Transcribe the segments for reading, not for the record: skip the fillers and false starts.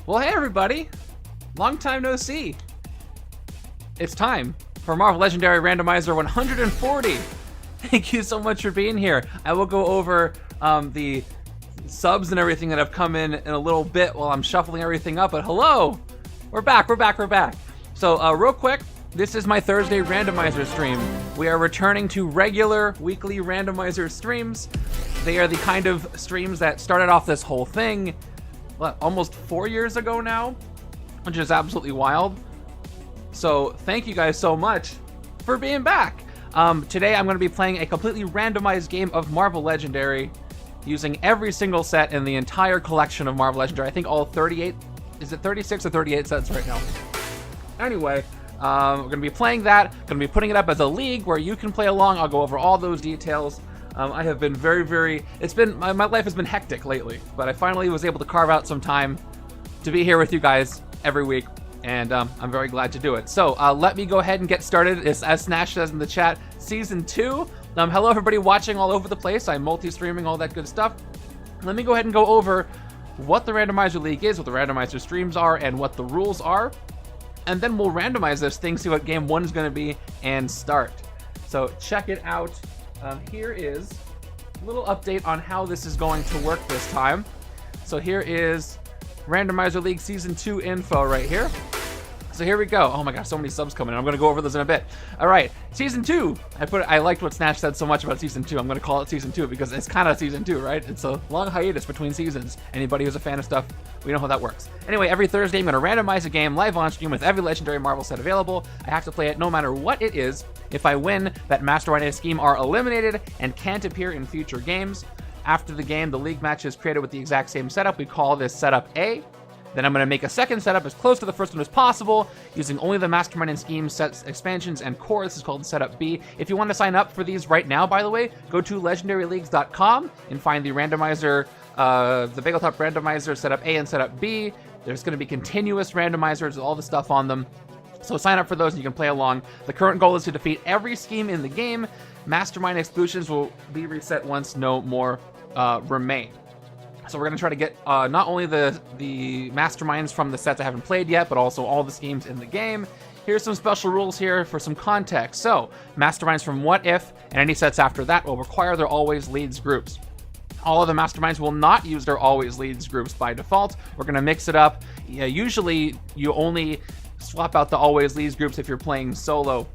Well, hey everybody! Long time no see. It's time for Marvel Legendary Randomizer 140. Thank you so much for being here. I will go over the subs and everything that have come in a little bit while I'm shuffling everything up, but hello! We're back. So real quick, this is my Thursday randomizer stream. We are returning to regular weekly randomizer streams. They are the kind of streams that started off this whole thing, almost 4 years ago now, which is absolutely wild. So thank you guys so much for being back. Today I'm going to be playing a completely randomized game of Marvel Legendary using every single set in the entire collection of Marvel Legendary. I think all 38, is it 36 or 38 sets right now? Anyway, we're going to be playing that, going to be putting it up as a league where you can play along. I'll go over all those details. I have been my life has been hectic lately, but I finally was able to carve out some time to be here with you guys every week, and I'm very glad to do it. So let me go ahead and get started. As Snash says in the chat, Season 2. Hello everybody watching all over the place. I'm multi-streaming, all that good stuff. Let me go ahead and go over what the Randomizer League is, what the Randomizer streams are, and what the rules are. And then we'll randomize this thing, see what game 1 is going to be, and start. So check it out. Here is a little update on how this is going to work this time. So here is Randomizer League Season 2 info right here. So here we go. Oh my gosh, so many subs coming in. I'm going to go over those in a bit. All right, Season 2. I liked what Snatch said so much about Season 2. I'm going to call it Season 2 because it's kind of Season 2, right? It's a long hiatus between seasons. Anybody who's a fan of stuff, we know how that works. Anyway, every Thursday I'm going to randomize a game live on stream with every Legendary Marvel set available. I have to play it no matter what it is. If I win, that Mastermind and Scheme are eliminated and can't appear in future games. After the game, the league match is created with the exact same setup. We call this Setup A. Then I'm going to make a second setup as close to the first one as possible, using only the Mastermind and Scheme sets, expansions, and core. This is called Setup B. If you want to sign up for these right now, by the way, go to legendaryleagues.com and find the randomizer, the Bageltop randomizer, Setup A and Setup B. There's going to be continuous randomizers with all the stuff on them. So sign up for those and you can play along. The current goal is to defeat every scheme in the game. Mastermind exclusions will be reset once no more remain. So we're going to try to get not only the Masterminds from the sets I haven't played yet, but also all the schemes in the game. Here's some special rules here for some context. So, Masterminds from What If, and any sets after that will require their Always Leads groups. All of the Masterminds will not use their Always Leads groups by default. We're going to mix it up. Usually, you only swap out the Always Leads groups if you're playing solo.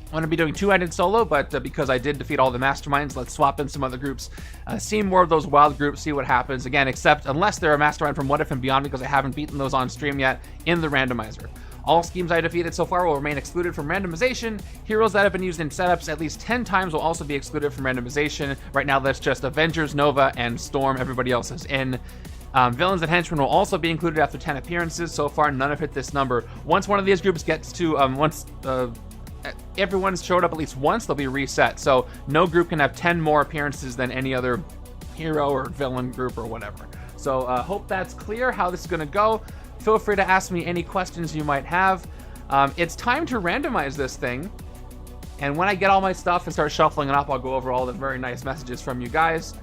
I'm going to be doing two-handed solo, but because I did defeat all the Masterminds, let's swap in some other groups, see more of those wild groups, see what happens. Again, except unless they're a Mastermind from What If and Beyond, because I haven't beaten those on stream yet in the randomizer. All schemes I defeated so far will remain excluded from randomization. Heroes that have been used in setups at least 10 times will also be excluded from randomization. Right now, that's just Avengers, Nova, and Storm. Everybody else is in. Villains and Henchmen will also be included after 10 appearances. So far, none have hit this number. Once one of these groups gets to, everyone's showed up at least once, they'll be reset. So no group can have 10 more appearances than any other hero or villain group or whatever. So hope that's clear how this is going to go. Feel free to ask me any questions you might have. It's time to randomize this thing. And when I get all my stuff and start shuffling it up, I'll go over all the very nice messages from you guys.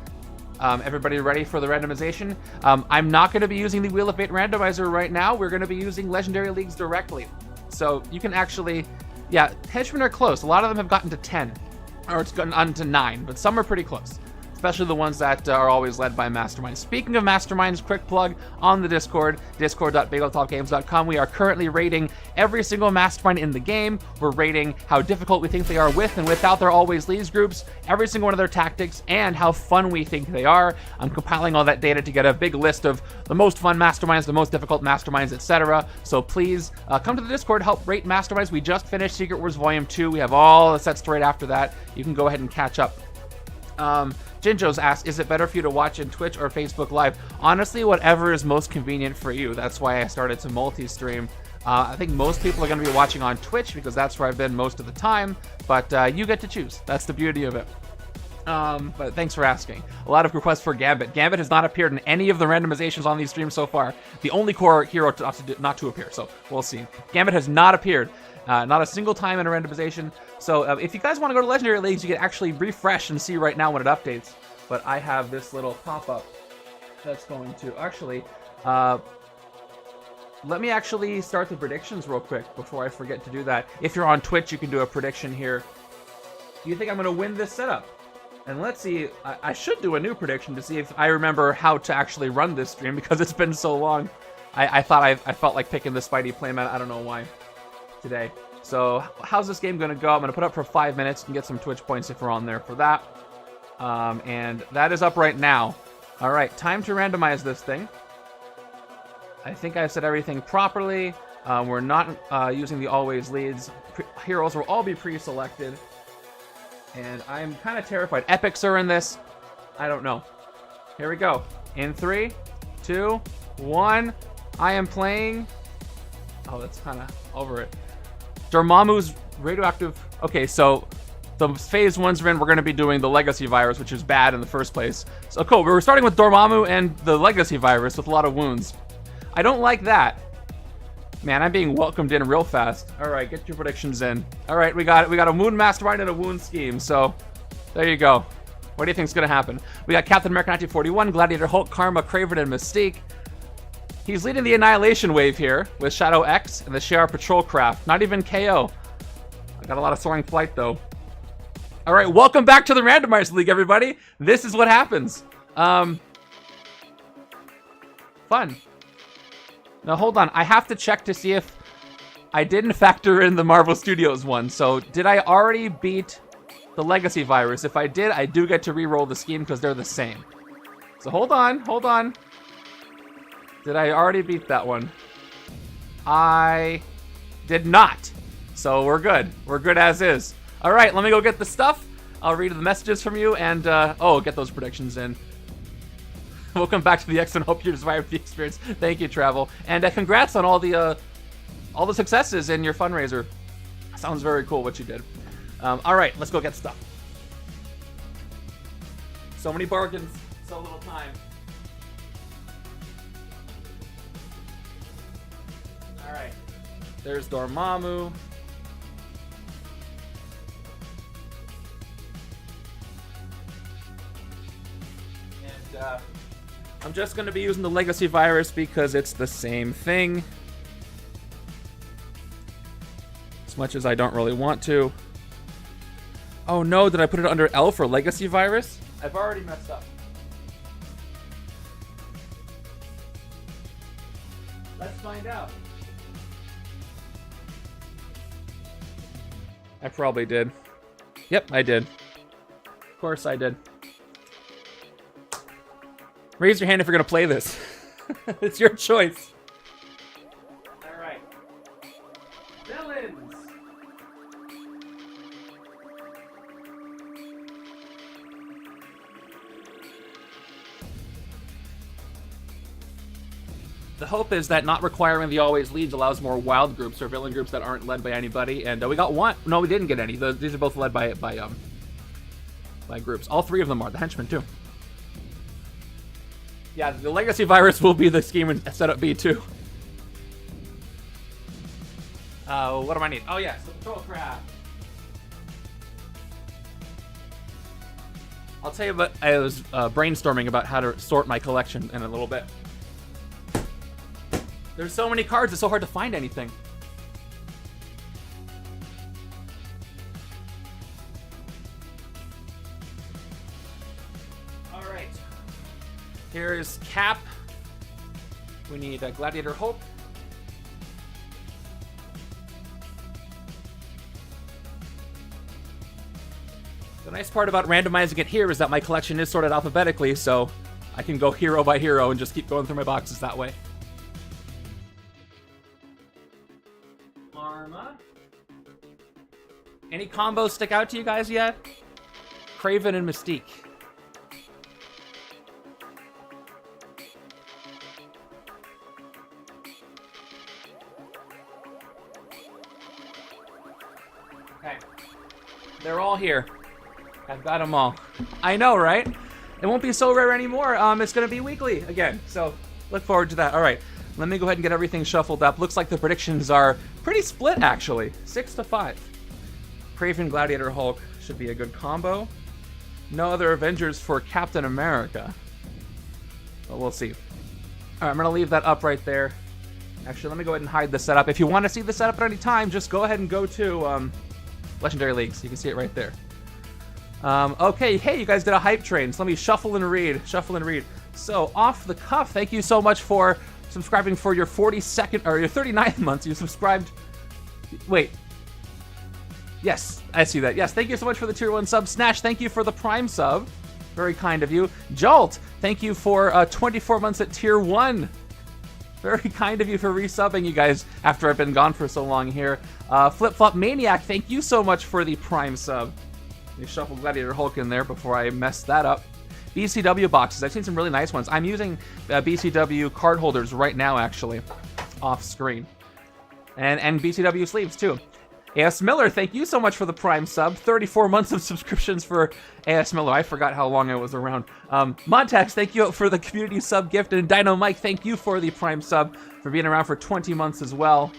Everybody ready for the randomization? I'm not going to be using the Wheel of Fate randomizer right now. We're going to be using Legendary Leagues directly. So you can actually... Yeah, Henchmen are close. A lot of them have gotten to 10, or it's gotten on to 9, but some are pretty close, especially the ones that are always led by Masterminds. Speaking of Masterminds, quick plug on the Discord, discord.bageltopgames.com. We are currently rating every single Mastermind in the game. We're rating how difficult we think they are with and without their Always Leads groups, every single one of their tactics, and how fun we think they are. I'm compiling all that data to get a big list of the most fun Masterminds, the most difficult Masterminds, etc. So please come to the Discord, help rate Masterminds. We just finished Secret Wars Volume 2. We have all the sets to rate after that. You can go ahead and catch up. Jinjo's asked, is it better for you to watch in Twitch or Facebook Live? Honestly, whatever is most convenient for you. That's why I started to multi-stream. I think most people are going to be watching on Twitch because that's where I've been most of the time, but you get to choose. That's the beauty of it. But thanks for asking. A lot of requests for Gambit. Gambit has not appeared in any of the randomizations on these streams so far. The only core hero not to appear, so we'll see. Gambit has not appeared. Not a single time in a randomization. So if you guys want to go to Legendary Leagues, you can actually refresh and see right now when it updates. But I have this little pop-up that's going to actually let me actually start the predictions real quick before I forget to do that. If you're on Twitch, you can do a prediction here. Do you think I'm going to win this setup? And let's see, I should do a new prediction to see if I remember how to actually run this stream because it's been so long. I felt like picking the Spidey playmat, I don't know why, today. So how's this game going to go? I'm going to put up for 5 minutes and get some Twitch points if we're on there for that. And that is up right now. All right, time to randomize this thing. I think I said everything properly. We're not using the always leads. Heroes will all be pre-selected. And I'm kind of terrified. Epics are in this. I don't know. Here we go. In 3, 2, 1. I am playing... Oh, that's kind of over it. Dormammu's radioactive... Okay, so the phase 1's in. We're going to be doing the legacy virus, which is bad in the first place. So cool. We're starting with Dormammu and the legacy virus with a lot of wounds. I don't like that. Man, I'm being welcomed in real fast. All right, get your predictions in. All right, we got a wound mastermind and a wound scheme. So there you go. What do you think's gonna happen? We got Captain America 1941, Gladiator, Hulk, Karma, Kraven, and Mystique. He's leading the Annihilation wave here with Shadow X and the Shi'ar patrol craft. Not even KO. I got a lot of soaring flight though. All right, welcome back to the Randomizer League, everybody. This is what happens. Fun. Now, hold on. I have to check to see if I didn't factor in the Marvel Studios one. So, did I already beat the Legacy Virus? If I did, I do get to re-roll the scheme because they're the same. So, hold on. Did I already beat that one? I did not. So, we're good. We're good as is. All right, let me go get the stuff. I'll read the messages from you and, get those predictions in. Welcome back to the X and hope you survived the experience. Thank you, Travel. And congrats on all the successes in your fundraiser. Sounds very cool what you did. All right, let's go get stuff. So many bargains, so little time. All right, there's Dormammu. And, I'm just going to be using the Legacy Virus because it's the same thing. As much as I don't really want to. Oh no, did I put it under L for Legacy Virus? I've already messed up. Let's find out. I probably did. Yep, I did. Of course I did. Raise your hand if you're going to play this. It's your choice. All right. Villains. The hope is that not requiring the always leads allows more wild groups or villain groups that aren't led by anybody. And we got one. No, we didn't get any. These are both led by groups. All 3 of them are. The Henchmen, too. Yeah, the Legacy Virus will be the scheme in setup B too. What do I need? Oh yeah, so patrol craft. I'll tell you what, I was brainstorming about how to sort my collection in a little bit. There's so many cards, it's so hard to find anything. Here's Cap. We need a Gladiator Hulk. The nice part about randomizing it here is that my collection is sorted alphabetically, so I can go hero by hero and just keep going through my boxes that way. Arma. Any combos stick out to you guys yet? Kraven and Mystique. Okay. They're all here. I've got them all. I know, right? It won't be so rare anymore. It's going to be weekly again. So look forward to that. All right. Let me go ahead and get everything shuffled up. Looks like the predictions are pretty split, actually. 6-5. Kraven, Gladiator, Hulk should be a good combo. No other Avengers for Captain America. But we'll see. All right, I'm going to leave that up right there. Actually, let me go ahead and hide the setup. If you want to see the setup at any time, just go ahead and go to Legendary Leagues. You can see it right there. Okay, hey, you guys did a hype train, so let me shuffle and read. So, off the cuff, thank you so much for subscribing for your 42nd, or your 39th month. You subscribed, wait. Yes, I see that. Yes, thank you so much for the Tier 1 sub. Snatch, thank you for the Prime sub. Very kind of you. Jolt, thank you for 24 months at Tier 1. Very kind of you for resubbing, you guys, after I've been gone for so long here. Flip Flop Maniac, thank you so much for the Prime sub. Let me shuffle Gladiator Hulk in there before I mess that up. BCW boxes. I've seen some really nice ones. I'm using BCW card holders right now, actually, off screen. And BCW sleeves, too. A.S. Miller, thank you so much for the Prime sub. 34 months of subscriptions for A.S. Miller. I forgot how long I was around. Montax, thank you for the community sub gift. And Dino Mike, thank you for the Prime sub for being around for 20 months as well.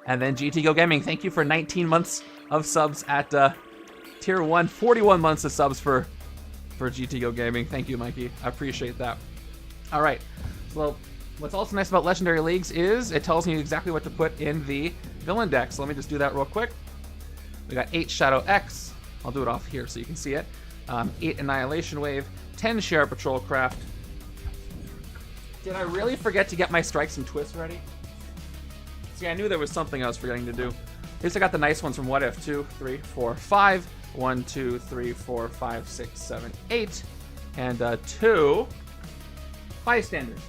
And then GT Go Gaming, thank you for 19 months of subs at Tier 1. 41 months of subs for GT Go Gaming. Thank you, Mikey. I appreciate that. All right. So what's also nice about Legendary Leagues is it tells me exactly what to put in the villain deck. So let me just do that real quick. We got 8 Shadow X. I'll do it off here so you can see it. 8 Annihilation Wave. 10 Shi'ar Patrol Craft. Did I really forget to get my strikes and twists ready? See, I knew there was something I was forgetting to do. At least I got the nice ones from What If. 2, 3, 4, 5. 1, 2, 3, 4, 5, 6, 7, 8. And 2 Bystanders.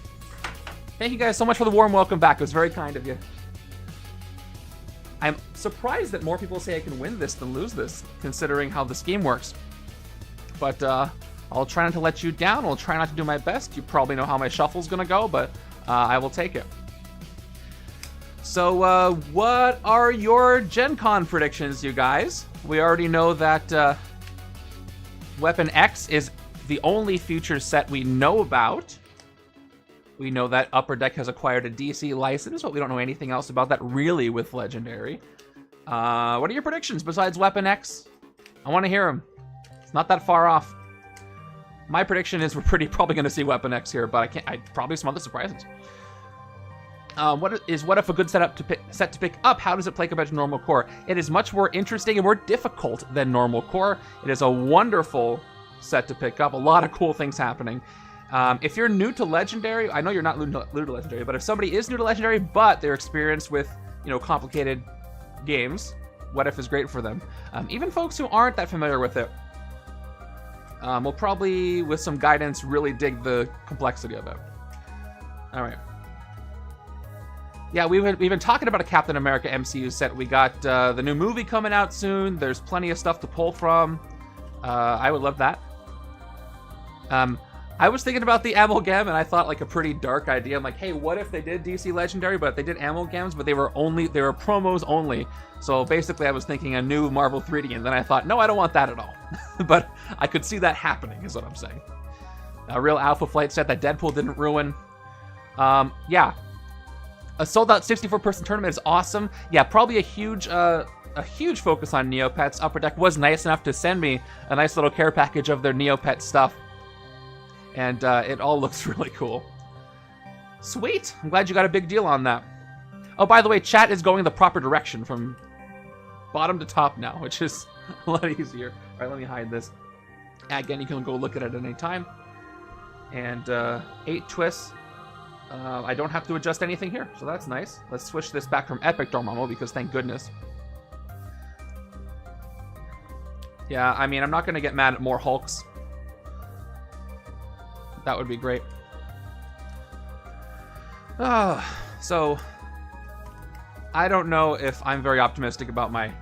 Thank you guys so much for the warm welcome back. It was very kind of you. I'm surprised that more people say I can win this than lose this, considering how the scheme works. But I'll try not to let you down. I'll try not to do my best. You probably know how my shuffle's going to go, but I will take it. So what are your Gen Con predictions, you guys? We already know that Weapon X is the only future set we know about. We know that Upper Deck has acquired a DC license, but we don't know anything else about that really with Legendary. What are your predictions besides Weapon X? I want to hear them. It's not that far off. My prediction is we're probably going to see Weapon X here, but probably some other surprises. What if a good set to pick up? How does it play compared to normal core? It is much more interesting and more difficult than normal core. It is a wonderful set to pick up. A lot of cool things happening. If you're new to Legendary, I know you're not new to Legendary, but if somebody is new to Legendary, but they're experienced with, complicated games, What If is great for them. Even folks who aren't that familiar with it will probably, with some guidance, really dig the complexity of it. All right. Yeah, we've been talking about a Captain America MCU set. We got the new movie coming out soon. There's plenty of stuff to pull from. I would love that. I was thinking about the amalgam, and I thought like a pretty dark idea. I'm like, hey, what if they did DC Legendary, but they did amalgams, but they were promos only. So basically, I was thinking a new Marvel 3D, and then I thought, no, I don't want that at all. But I could see that happening, is what I'm saying. A real Alpha Flight set that Deadpool didn't ruin. Yeah. A sold-out 64-person tournament is awesome. Yeah, probably a huge focus on Neopets. Upper Deck was nice enough to send me a nice little care package of their Neopet stuff. And it all looks really cool. Sweet. I'm glad you got a big deal on that. Oh, by the way, chat is going the proper direction from bottom to top now, which is a lot easier. All right, let me hide this. Again, you can go look at it at any time. And 8 twists. I don't have to adjust anything here, so that's nice. Let's switch this back from Epic Dormammu, because thank goodness. Yeah, I mean, I'm not going to get mad at more Hulks. That would be great. So, I don't know if I'm very optimistic about my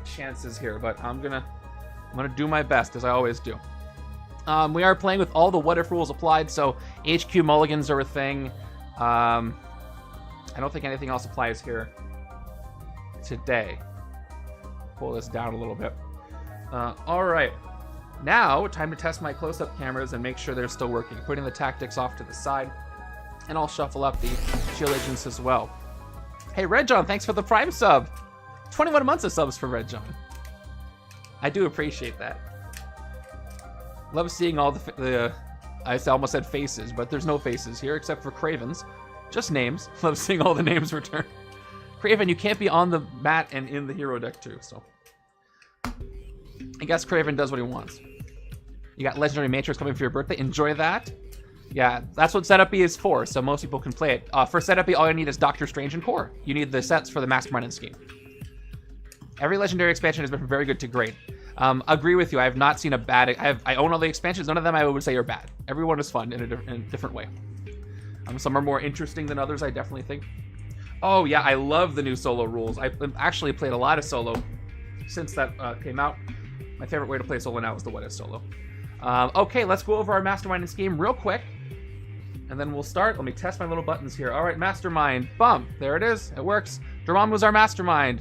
chances here, but I'm gonna do my best, as I always do. We are playing with all the what if rules applied, so HQ mulligans are a thing. I don't think anything else applies here today. Pull this down a little bit. All right. Now, time to test my close-up cameras and make sure they're still working. Putting the tactics off to the side. And I'll shuffle up the Shield Agents as well. Hey, Red John, thanks for the Prime sub. 21 months of subs for Red John. I do appreciate that. Love seeing all the I almost said faces, but there's no faces here except for Kraven's. Just names. Love seeing all the names return. Kraven, you can't be on the mat and in the hero deck too, so. I guess Kraven does what he wants. You got Legendary Matrix coming for your birthday. Enjoy that. Yeah, that's what Setup B is for, so most people can play it. For Setup B, all you need is Doctor Strange and Core. You need the sets for the Mastermind and Scheme. Every Legendary expansion has been from very good to great. Agree with you. I have not seen a bad... I own all the expansions. None of them I would say are bad. Everyone is fun in a different way. Some are more interesting than others, I definitely think. Oh, yeah, I love the new solo rules. I've actually played a lot of solo since that came out. My favorite way to play solo now is the What If solo. Okay, let's go over our Mastermind and Scheme real quick. And then we'll start. Let me test my little buttons here. All right, Mastermind. Bum. There it is. It works. Dormammu's our Mastermind.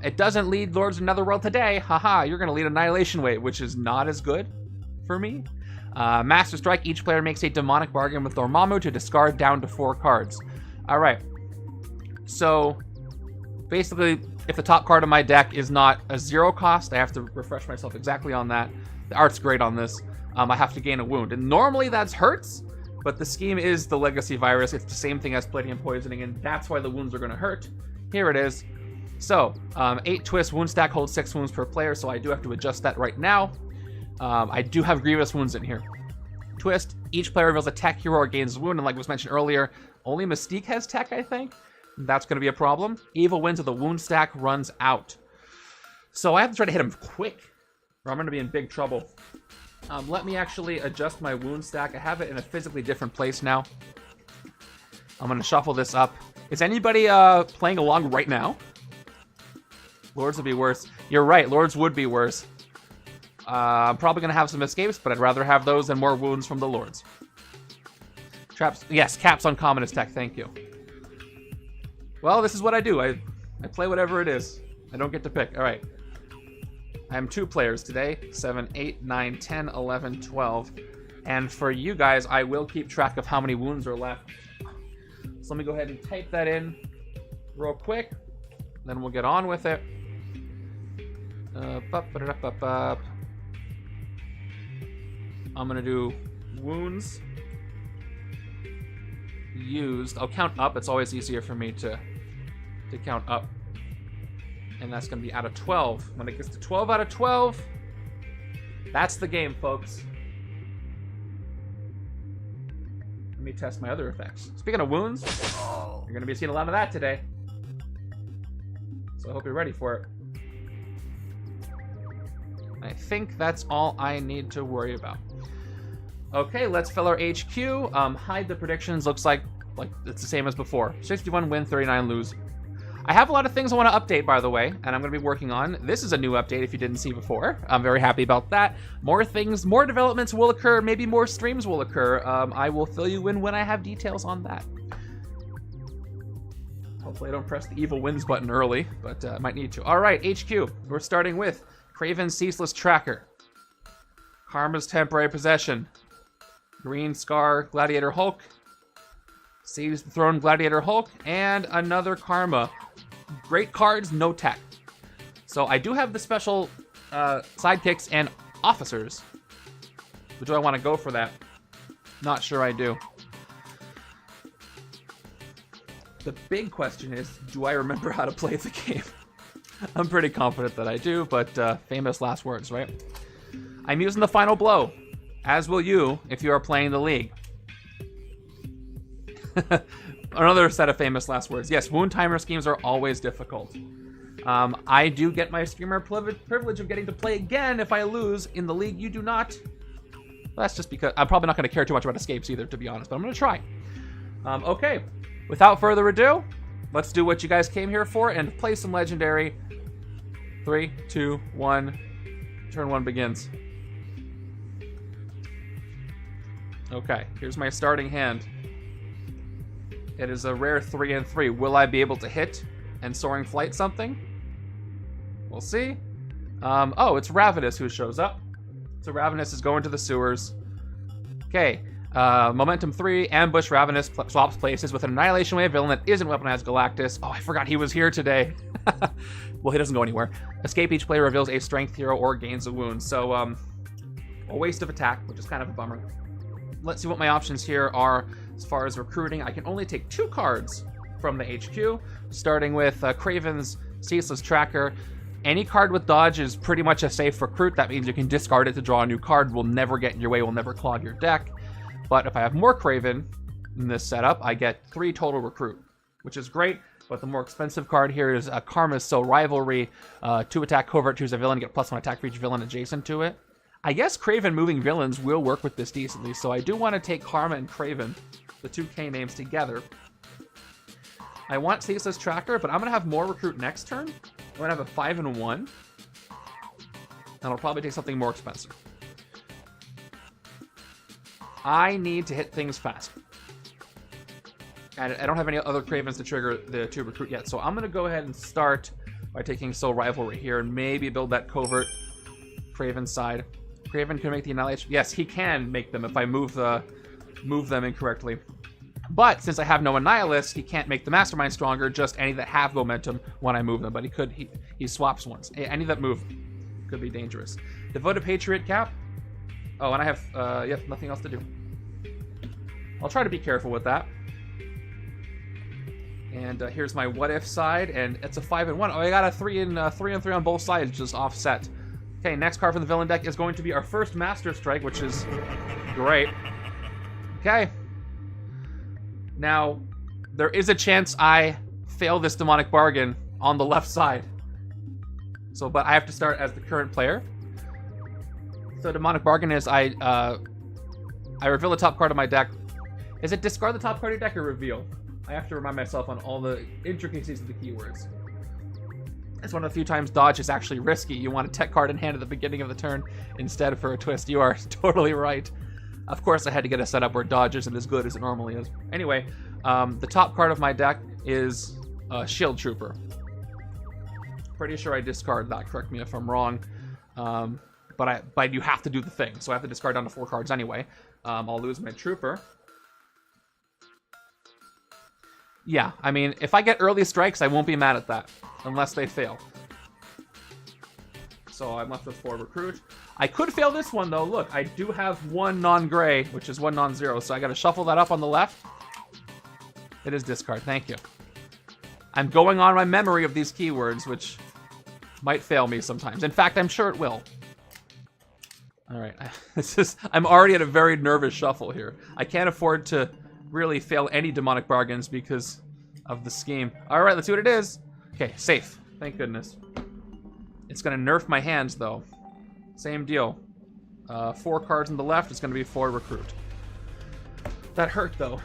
It doesn't lead Lords of Netherworld today. Haha, you're going to lead Annihilation Wave, which is not as good for me. Master Strike. Each player makes a demonic bargain with Dormammu to discard down to 4 cards. All right. So, basically, if the top card of my deck is not a 0 cost, I have to refresh myself exactly on that. The art's great on this. I have to gain a wound. And normally that's hurts, but the scheme is the Legacy Virus. It's the same thing as Palladium Poisoning, and that's why the wounds are going to hurt. Here it is. So, 8 twist, wound stack holds 6 wounds per player, so I do have to adjust that right now. I do have Grievous wounds in here. Twist, each player reveals a tech, hero, or gains a wound, and like was mentioned earlier, only Mystique has tech, I think. That's going to be a problem. Evil wins if the wound stack runs out. So I have to try to hit him quick, or I'm going to be in big trouble. Let me actually adjust my wound stack. I have it in a physically different place now. I'm going to shuffle this up. Is anybody playing along right now? Lords would be worse. You're right, Lords would be worse. I'm probably going to have some escapes, but I'd rather have those than more wounds from the Lords. Traps. Yes, Cap's uncommon is tech. Thank you. Well, this is what I do. I play whatever it is. I don't get to pick. All right. I am 2 players today. 7, 8, 9, 10, 11, 12. And for you guys, I will keep track of how many wounds are left. So let me go ahead and type that in real quick. Then we'll get on with it. I'm going to do wounds used. I'll count up. It's always easier for me to count up. And that's going to be out of 12. When it gets to 12 out of 12, that's the game, folks. Let me test my other effects. Speaking of wounds, you're going to be seeing a lot of that today. So I hope you're ready for it. I think that's all I need to worry about. Okay, let's fill our HQ. Hide the predictions. Looks like it's the same as before. 61 win, 39 lose. I have a lot of things I want to update, by the way, and I'm going to be working on. This is a new update if you didn't see before. I'm very happy about that. More things, more developments will occur. Maybe more streams will occur. I will fill you in when I have details on that. Hopefully I don't press the evil wins button early, but I might need to. All right, HQ. We're starting with Kraven's Ceaseless Tracker. Karma's Temporary Possession. Green Scar Gladiator Hulk. Seize the Throne Gladiator Hulk. And another Karma. Great cards, no tech. So I do have the special sidekicks and officers. But do I want to go for that? Not sure I do. The big question is, do I remember how to play the game? I'm pretty confident that I do, but famous last words, right? I'm using the Final Blow, as will you if you are playing the League. Another set of famous last words. Yes, wound timer schemes are always difficult. I do get my streamer privilege of getting to play again if I lose. In the League, you do not. That's just because I'm probably not going to care too much about escapes either, to be honest, but I'm going to try. Okay, without further ado, let's do what you guys came here for and play some Legendary. 3, 2, 1. Turn 1 begins. Okay, here's my starting hand. It is a rare 3 and 3. Will I be able to hit and Soaring Flight something? We'll see. Oh, it's Ravenous who shows up. So Ravenous is going to the sewers. Okay. Momentum 3, Ambush. Ravenous swaps places with an Annihilation Wave villain that isn't weaponized Galactus. Oh, I forgot he was here today. Well, he doesn't go anywhere. Escape. Each player reveals a strength hero or gains a wound. So, a waste of attack, which is kind of a bummer. Let's see what my options here are. As far as recruiting, I can only take 2 cards from the HQ, starting with Kraven's Ceaseless Tracker. Any card with dodge is pretty much a safe recruit. That means you can discard it to draw a new card. Will never get in your way, will never clog your deck. But if I have more Kraven in this setup, I get 3 total recruit, which is great. But the more expensive card here is Karma's So Rivalry. 2 attack covert, choose a villain, get +1 attack for each villain adjacent to it. I guess Kraven moving villains will work with this decently, so I do want to take Karma and Kraven, the 2 K names, together. I want Ceaseless Tracker, but I'm going to have more recruit next turn. I'm going to have a 5 and 1. And I'll probably take something more expensive. I need to hit things fast. And I don't have any other Kravens to trigger the 2 recruit yet, so I'm going to go ahead and start by taking Soul Rivalry here and maybe build that covert Kraven side. Kraven can make the Annihilation. Yes, he can make them if I move them incorrectly. But since I have no Annihilus, he can't make the Mastermind stronger, just any that have momentum when I move them. But he swaps ones. Any that move could be dangerous. Devoted Patriot cap. Oh, and I have nothing else to do. I'll try to be careful with that. And here's my what if side, and it's a 5 and 1. Oh, I got a 3 and 3 on both sides, just offset. Okay, next card from the villain deck is going to be our first Master Strike, which is great. Okay. Now, there is a chance I fail this Demonic Bargain on the left side. So, but I have to start as the current player. So, Demonic Bargain is I reveal the top card of my deck. Is it discard the top card of your deck or reveal? I have to remind myself on all the intricacies of the keywords. It's one of the few times dodge is actually risky. You want a tech card in hand at the beginning of the turn instead for a twist. You are totally right. Of course, I had to get a setup where dodge isn't as good as it normally is. Anyway, the top card of my deck is Shield Trooper. Pretty sure I discard that. Correct me if I'm wrong. But you have to do the thing, so I have to discard down to 4 cards anyway. I'll lose my Trooper. Yeah, I mean, if I get early strikes, I won't be mad at that, unless they fail. So I'm left with 4 recruit. I could fail this one, though. Look, I do have 1 non-gray, which is 1 non-zero, so I gotta shuffle that up on the left. It is discard, thank you. I'm going on my memory of these keywords, which might fail me sometimes. In fact, I'm sure it will. Alright, I'm already at a very nervous shuffle here. I can't afford to really fail any Demonic Bargains because of the scheme. Alright, let's see what it is. Okay, safe. Thank goodness. It's going to nerf my hands, though. Same deal. 4 cards on the left. It's going to be 4 recruit. That hurt, though.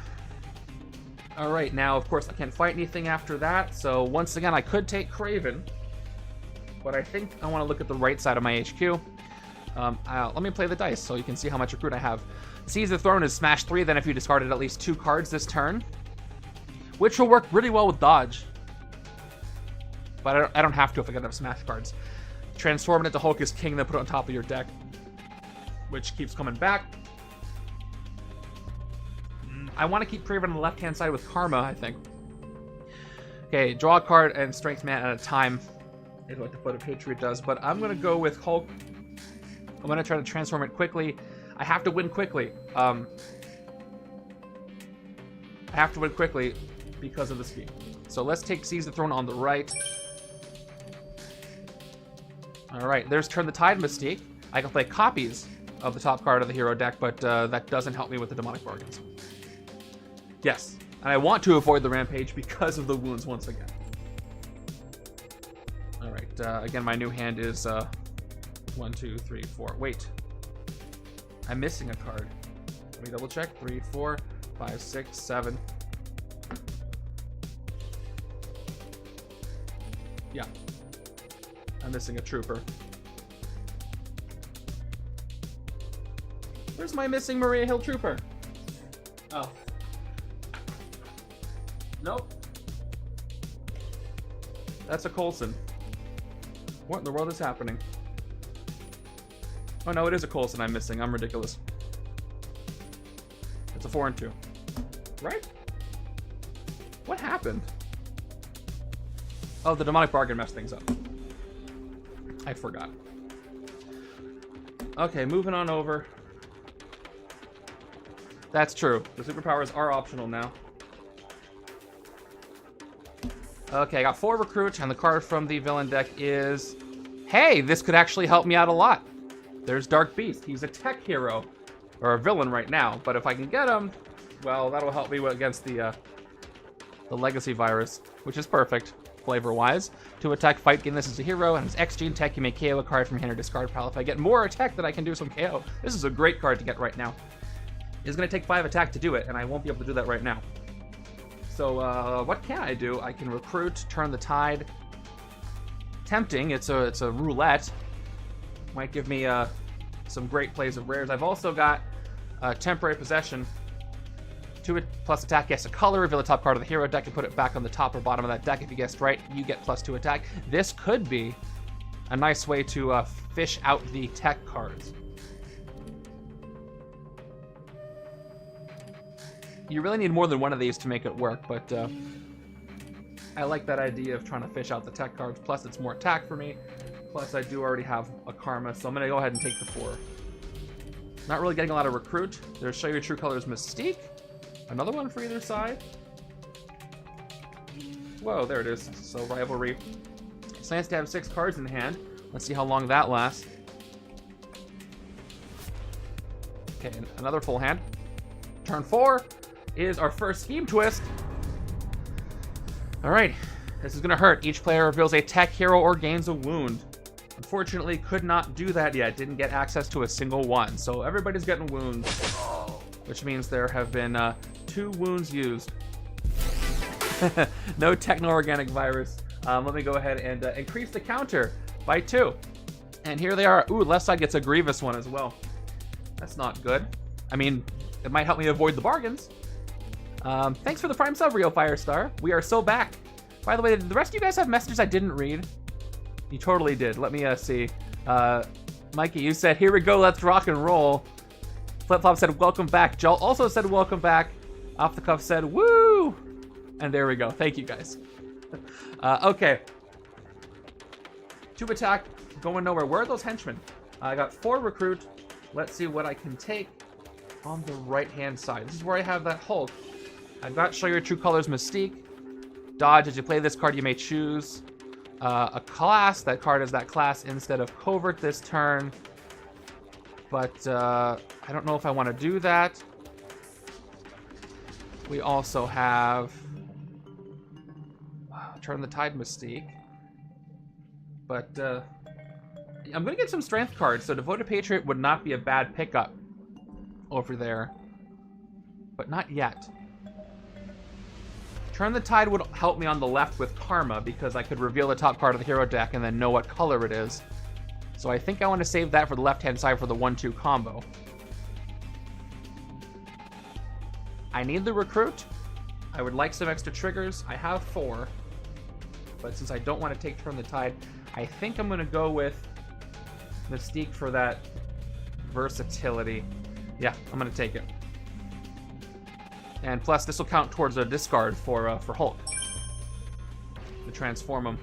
Alright, now, of course, I can't fight anything after that. So, once again, I could take Kraven. But I think I want to look at the right side of my HQ. Let me play the dice so you can see how much recruit I have. Seize the Throne is smash 3, then if you discarded at least 2 cards this turn. Which will work really well with dodge. But I don't have to if I get enough smash cards. Transform it into Hulk is King, then put it on top of your deck. Which keeps coming back. I want to keep Kraven on the left-hand side with Karma, I think. Okay, draw a card and Strength Man at a time. Is what the Devoted Patriot does. But I'm going to go with Hulk. I'm going to try to transform it quickly. I have to win quickly. I have to win quickly because of the scheme. So let's take Seize the Throne on the right. Alright, there's Turn the Tide Mystique. I can play copies of the top card of the hero deck, but that doesn't help me with the Demonic Bargains. Yes, and I want to avoid the Rampage because of the wounds once again. Alright, again, my new hand is 1, 2, 3, 4. Wait. I'm missing a card. Let me double check. 3, 4, 5, 6, 7. Yeah. I'm missing a Trooper. Where's my missing Maria Hill Trooper? Oh. Nope. That's a Coulson. What in the world is happening? Oh no, it is a Coulson I'm missing. I'm ridiculous. It's a 4 and 2. Right? What happened? Oh, the Demonic Bargain messed things up. I forgot. Okay, moving on over. That's true. The superpowers are optional now. Okay, I got 4 recruit, and the card from the villain deck is... Hey, this could actually help me out a lot. There's Dark Beast. He's a tech hero, or a villain right now. But if I can get him, well, that'll help me against the Legacy virus, which is perfect, flavor-wise. To attack, fight, gain this as a hero, and his X gene tech, you may KO a card from hand or discard pile. If I get more attack, then I can do some KO. This is a great card to get right now. It's going to take 5 attack to do it, and I won't be able to do that right now. So what can I do? I can recruit, turn the tide. Tempting. It's a roulette. Might give me some great plays of rares. I've also got temporary possession. 2 plus attack, guess a color, reveal the top card of the hero deck and put it back on the top or bottom of that deck. If you guessed right, you get +2 attack. This could be a nice way to fish out the tech cards. You really need more than one of these to make it work, but I like that idea of trying to fish out the tech cards. Plus, it's more attack for me. Plus, I do already have a Karma, so I'm going to go ahead and take the 4. Not really getting a lot of recruit. There's Show Your True Colors Mystique. Another one for either side. Whoa, there it is. So, Rivalry. It's nice to have 6 cards in hand. Let's see how long that lasts. Okay, another full hand. Turn 4 is our first Scheme Twist. Alright, this is gonna hurt. Each player reveals a tech hero or gains a wound. Unfortunately, could not do that yet. Didn't get access to a single one. So everybody's getting wounds, which means there have been 2 wounds used. No techno-organic virus. Let me go ahead and increase the counter by 2. And here they are. Ooh, left side gets a Grievous one as well. That's not good. I mean, it might help me avoid the bargains. Thanks for the Prime sub, Rio Firestar. We are so back. By the way, did the rest of you guys have messages I didn't read? You totally did. Let me see. Mikey, you said, here we go, let's rock and roll. Flip Flop said, welcome back. Joel also said, welcome back. Off the Cuff said, woo! And there we go. Thank you, guys. Okay. 2 attack, going nowhere. Where are those henchmen? I got 4 recruit. Let's see what I can take on the right-hand side. This is where I have that Hulk. I've got Show Your True Colors Mystique. Dodge. As you play this card, you may choose a class. That card is that class instead of Covert this turn. But I don't know if I want to do that. We also have Turn the Tide Mystique. But I'm going to get some strength cards, so Devoted Patriot would not be a bad pickup over there. But not yet. Turn the Tide would help me on the left with Karma, because I could reveal the top card of the hero deck and then know what color it is. So I think I want to save that for the left-hand side for the 1-2 combo. I need the recruit. I would like some extra triggers. I have 4. But since I don't want to take Turn the Tide, I think I'm going to go with Mystique for that versatility. Yeah, I'm going to take it. And plus, this will count towards a discard for Hulk. To transform him.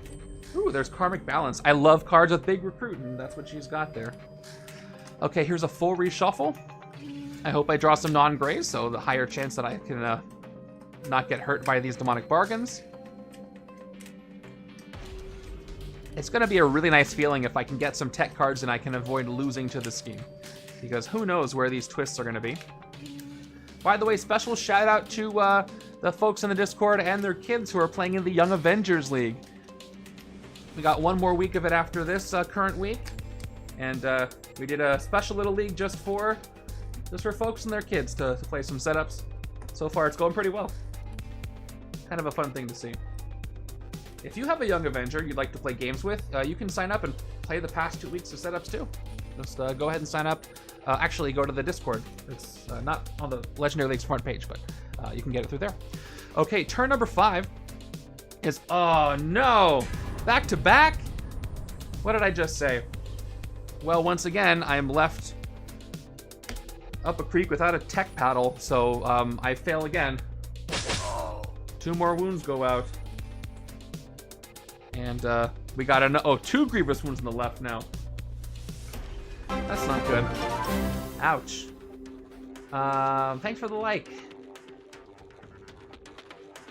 Ooh, there's Karmic Balance. I love cards with big recruit, and that's what she's got there. Okay, here's a full reshuffle. I hope I draw some non-grays, so the higher chance that I can not get hurt by these demonic bargains. It's going to be a really nice feeling if I can get some tech cards and I can avoid losing to the scheme. Because who knows where these twists are going to be. By the way, special shout out to the folks in the Discord and their kids who are playing in the Young Avengers League. We got 1 more week of it after this current week. And we did a special little league just for folks and their kids to play some setups. So far, it's going pretty well. Kind of a fun thing to see. If you have a Young Avenger you'd like to play games with, you can sign up and play the past 2 weeks of setups too. Just go ahead and sign up. Actually, go to the Discord. It's not on the Legendary League's front page, but you can get it through there. Okay, turn number 5 is... Oh, no! Back to back? What did I just say? Well, once again, I am left up a creek without a tech paddle, so I fail again. 2 more wounds go out. And we got 2 Grievous wounds on the left now. That's not good. Ouch. Thanks for the like.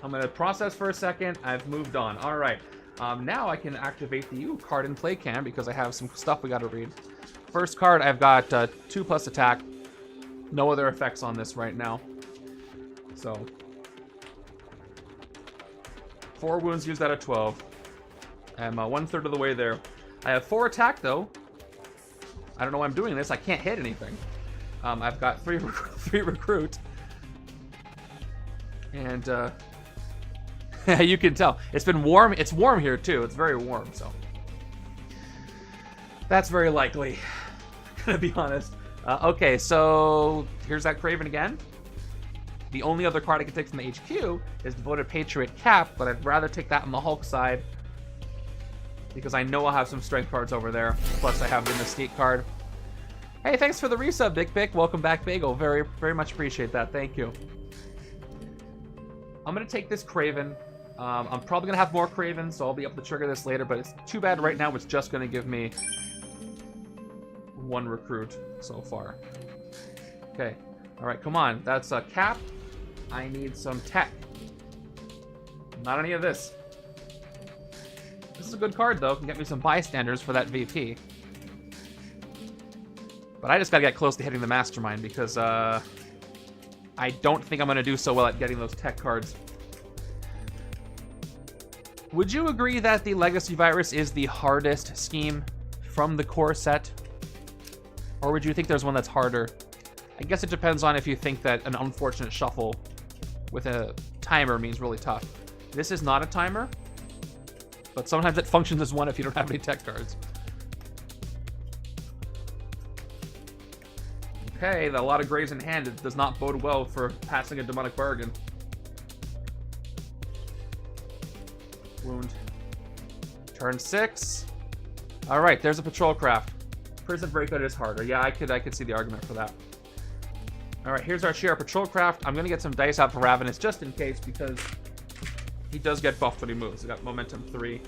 I'm gonna process for a second. I've moved on. All right. Now I can activate the card in play cam because I have some stuff we gotta read. First card, I've got 2+ attack. No other effects on this right now. So 4 wounds used out of 12. I'm 1/3 of the way there. I have 4 attack though. I don't know why I'm doing this. I can't hit anything. I've got 3 recruit. And you can tell. It's been warm. It's warm here too. It's very warm, so. That's very likely. Gonna be honest. Okay, so here's that Kraven again. The only other card I can take from the HQ is Devoted Patriot Cap, but I'd rather take that on the Hulk side because I know I'll have some strength cards over there. Plus I have the Mystique card. Hey, thanks for the resub, Big Pick. Welcome back, Bagel. Very, very much appreciate that. Thank you. I'm gonna take this Kraven. I'm probably gonna have more Kraven, so I'll be able to trigger this later, but it's too bad right now it's just gonna give me 1 recruit so far. Okay. Alright, come on. That's a cap. I need some tech. Not any of this. This is a good card, though. Can get me some bystanders for that VP. But I just gotta get close to hitting the Mastermind because, I don't think I'm gonna do so well at getting those tech cards. Would you agree that the Legacy Virus is the hardest scheme from the core set? Or would you think there's one that's harder? I guess it depends on if you think that an unfortunate shuffle with a timer means really tough. This is not a timer, but sometimes it functions as one if you don't have any tech cards. Okay, a lot of grays in hand. It does not bode well for passing a demonic bargain. Wound. Turn 6. All right, there's a patrol craft. Prison Breakout is harder. Yeah, I could see the argument for that. All right, here's our Shi'ar patrol craft. I'm gonna get some dice out for Ravenous just in case because he does get buffed when he moves. We got momentum 3.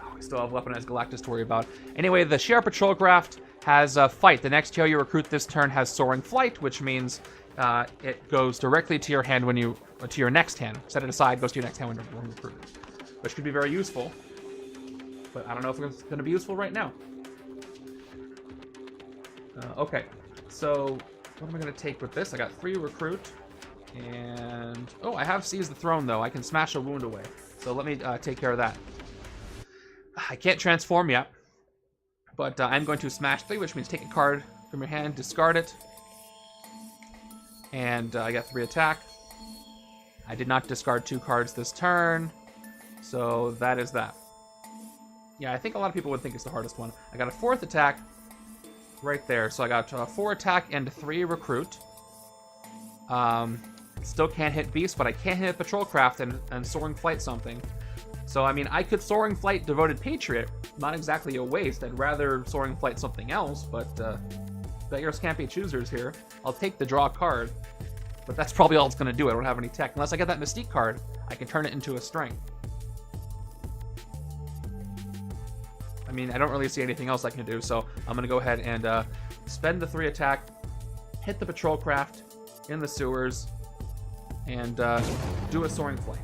Oh, we still have weaponized Galactus to worry about. Anyway, the Shi'ar patrol craft has fight. The next hero you recruit this turn has soaring flight, which means it goes directly to your hand when you to your next hand. Set it aside, goes to your next hand when you recruit it, which could be very useful. But I don't know if it's going to be useful right now. Okay, so what am I going to take with this? I got 3 recruit, and oh, I have Seize the Throne though. I can smash a wound away, so let me take care of that. I can't transform yet, but I'm going to smash 3, which means take a card from your hand, discard it, and I got 3 attack. I did not discard 2 cards this turn, so that is that. Yeah, I think a lot of people would think it's the hardest one. I got a 4th attack right there, so I got 4 attack and 3 recruit. Still can't hit Beast, but I can hit Patrol Craft and Soaring Flight something. So, I mean, I could Soaring Flight Devoted Patriot. Not exactly a waste. I'd rather Soaring Flight something else, but beggars can't be choosers here. I'll take the draw card, but that's probably all it's going to do. I don't have any tech. Unless I get that Mystique card, I can turn it into a strength. I mean, I don't really see anything else I can do, so I'm going to go ahead and spend the 3 attack, hit the Patrol Craft in the sewers, and do a Soaring Flight.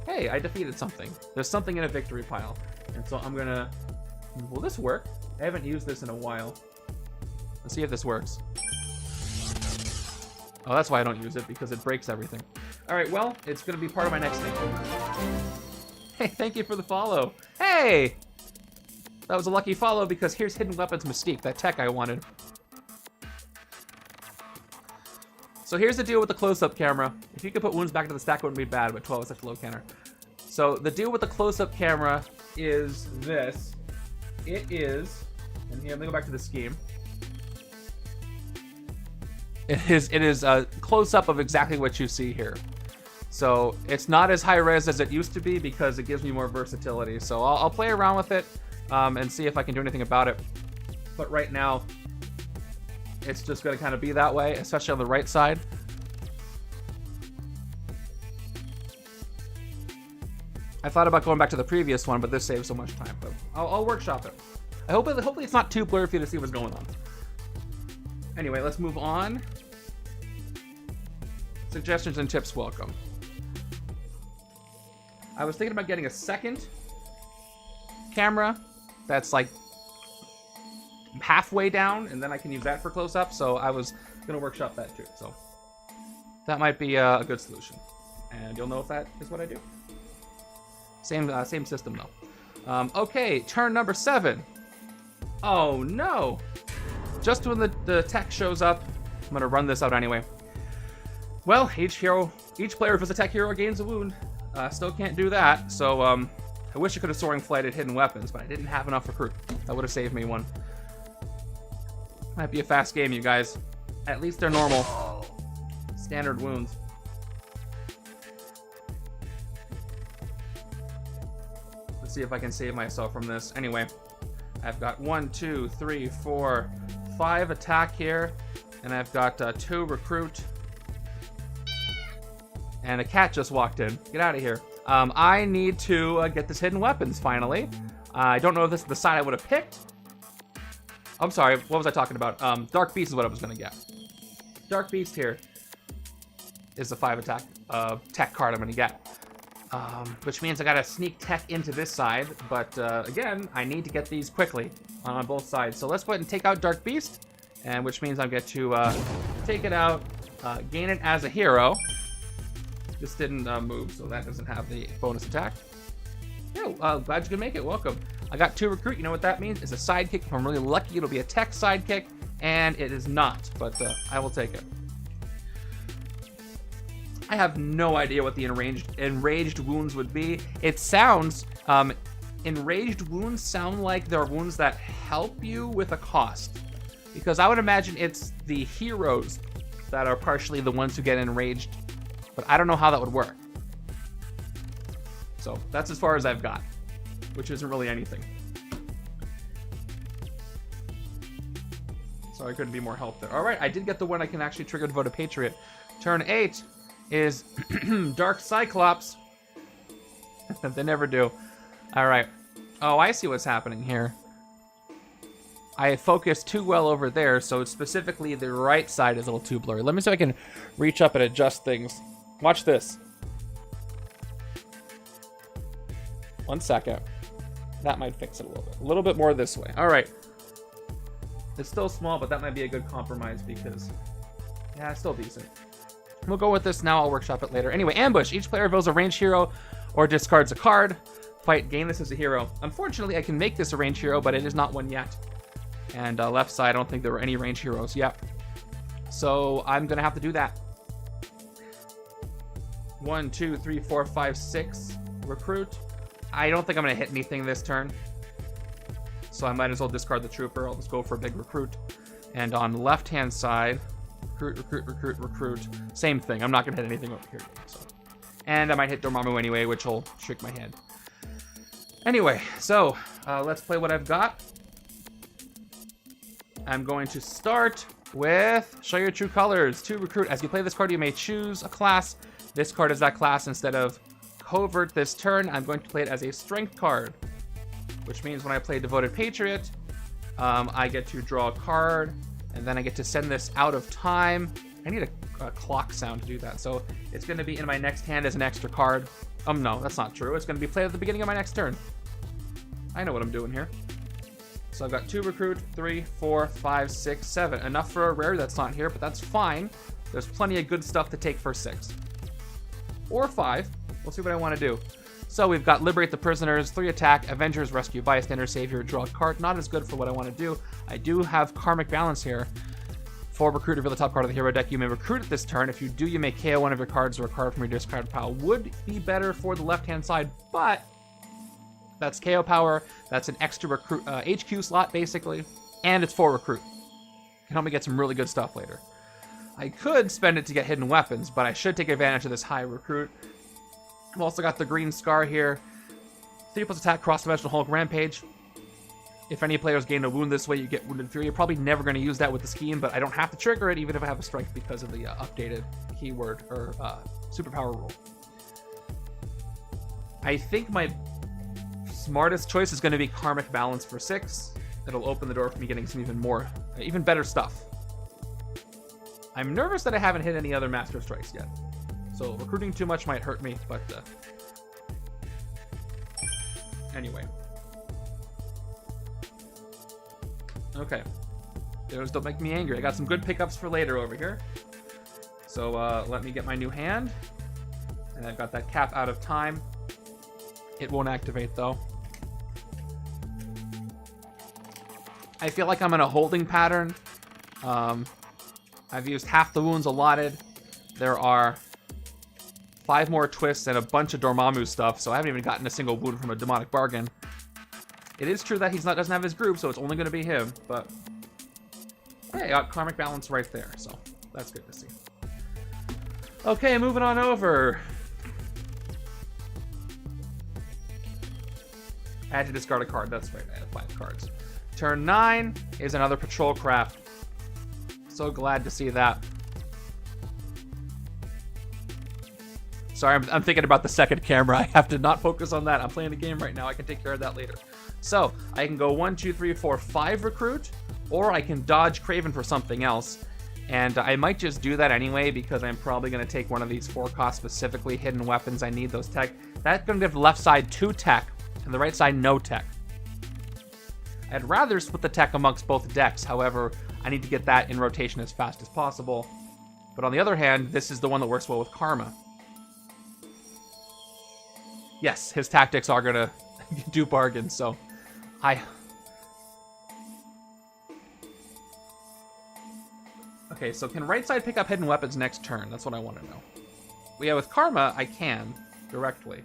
Hey, I defeated something. There's something in a victory pile. And so I'm going to... Will this work? I haven't used this in a while. Let's see if this works. Oh, that's why I don't use it, because it breaks everything. Alright, well, it's going to be part of my next thing. Hey, thank you for the follow. Hey! That was a lucky follow because here's Hidden Weapons Mystique, that tech I wanted. So here's the deal with the close-up camera. If you could put wounds back into the stack, it wouldn't be bad, but 12 is such a low counter. So the deal with the close-up camera is this. It is, and here, let me go back to the scheme. It is a close-up of exactly what you see here. So it's not as high-res as it used to be because it gives me more versatility. So I'll play around with it. And see if I can do anything about it. But right now, it's just going to kind of be that way, especially on the right side. I thought about going back to the previous one, but this saves so much time. But I'll workshop it. Hopefully it's not too blurry for you to see what's going on. Anyway, let's move on. Suggestions and tips welcome. I was thinking about getting a second camera that's like halfway down, and then I can use that for close-up, so I was gonna workshop that too. So that might be a good solution, and you'll know if that is what I do. Same system though. Okay, turn number 7. Oh no! Just when the tech shows up, I'm gonna run this out anyway. Well, each player with a tech hero gains a wound. Still can't do that, so I wish I could have soaring flighted hidden weapons, but I didn't have enough recruit. That would have saved me one. Might be a fast game, you guys. At least they're normal. Standard wounds. Let's see if I can save myself from this. Anyway, I've got 1, 2, 3, 4, 5 attack here, and I've got 2 recruit. And a cat just walked in. Get out of here. I need to get this hidden weapons, finally. I don't know if this is the side I would have picked. I'm sorry, what was I talking about? Dark Beast is what I was going to get. Dark Beast here is the 5 attack tech card I'm going to get. Which means I got to sneak tech into this side. But again, I need to get these quickly on both sides. So let's go ahead and take out Dark Beast. And which means I get to take it out, gain it as a hero. This didn't move, so that doesn't have the bonus attack. Yeah, glad you could make it. Welcome. I got 2 recruit. You know what that means? It's a sidekick. If I'm really lucky, it'll be a tech sidekick, and it is not, but I will take it. I have no idea what the enraged wounds would be. It sounds, enraged wounds sound like they're wounds that help you with a cost, because I would imagine it's the heroes that are partially the ones who get enraged. But I don't know how that would work. So that's as far as I've got, which isn't really anything. So I couldn't be more help there. All right, I did get the one I can actually trigger Devoted Patriot. Turn 8 is Dark Cyclops. They never do. All right. Oh, I see what's happening here. I focused too well over there, so specifically the right side is a little too blurry. Let me see if I can reach up and adjust things. Watch this. 1 second. That might fix it a little bit. A little bit more this way. All right. It's still small, but that might be a good compromise because, yeah, it's still decent. We'll go with this now. I'll workshop it later. Anyway, ambush. Each player reveals a ranged hero or discards a card. Fight, gain this as a hero. Unfortunately, I can make this a ranged hero, but it is not one yet. And left side, I don't think there were any ranged heroes yet. So I'm going to have to do that. 1, 2, 3, 4, 5, 6 recruit. I don't think I'm going to hit anything this turn. So I might as well discard the trooper. I'll just go for a big recruit. And on the left-hand side, recruit, recruit, recruit, recruit. Same thing. I'm not going to hit anything over here. So. And I might hit Dormammu anyway, which will shake my head. Anyway, so let's play what I've got. I'm going to start with Show Your True Colors. 2 recruit. As you play this card, you may choose a class. This card is that class. Instead of Covert this turn, I'm going to play it as a strength card, which means when I play Devoted Patriot, I get to draw a card, and then I get to send this out of time. I need a clock sound to do that, so it's going to be in my next hand as an extra card. No, that's not true. It's going to be played at the beginning of my next turn. I know what I'm doing here. So I've got 2 recruit, 3, 4, 5, 6, 7. Enough for a rare that's not here, but that's fine. There's plenty of good stuff to take for 6. Or 5. We'll see what I want to do. So we've got Liberate the Prisoners, 3 attack, Avengers, Rescue, Bystander, Savior, draw a card. Not as good for what I want to do. I do have Karmic Balance here. 4 recruit, reveal the top card of the hero deck. You may recruit it this turn. If you do, you may KO one of your cards or a card from your discard pile. Would be better for the left-hand side, but that's KO power. That's an extra recruit HQ slot, basically. And it's 4 recruit. Can help me get some really good stuff later. I could spend it to get hidden weapons, but I should take advantage of this high recruit. I've also got the green scar here. 3+ attack, cross-dimensional Hulk Rampage. If any players gain a wound this way, you get Wounded Fury. You're probably never going to use that with the scheme, but I don't have to trigger it even if I have a strength because of the updated keyword or superpower rule. I think my smartest choice is going to be Karmic Balance for 6. It'll open the door for me getting some even better stuff. I'm nervous that I haven't hit any other Master Strikes yet. So recruiting too much might hurt me, but anyway. Okay. Those don't make me angry. I got some good pickups for later over here. So let me get my new hand. And I've got that cap out of time. It won't activate though. I feel like I'm in a holding pattern. I've used half the wounds allotted. There are 5 more twists and a bunch of Dormammu stuff, so I haven't even gotten a single wound from a demonic bargain. It is true that doesn't have his group, so it's only going to be him, but hey, I got karmic balance right there, so that's good to see. Okay, moving on over. I had to discard a card, that's right, I have 5 cards. Turn 9 is another patrol craft. So glad to see that. Sorry, I'm thinking about the second camera. I have to not focus on that. I'm playing the game right now. I can take care of that later. So, I can go 1, 2, 3, 4, 5 recruit, or I can dodge Kraven for something else. And I might just do that anyway, because I'm probably going to take one of these 4 cost specifically hidden weapons. I need those tech. That's going to give the left side 2 tech, and the right side no tech. I'd rather split the tech amongst both decks. However, I need to get that in rotation as fast as possible. But on the other hand, this is the one that works well with Karma. Yes, his tactics are gonna do bargains, so Okay, so can right side pick up hidden weapons next turn? That's what I want to know. Well, yeah, with Karma, I can directly.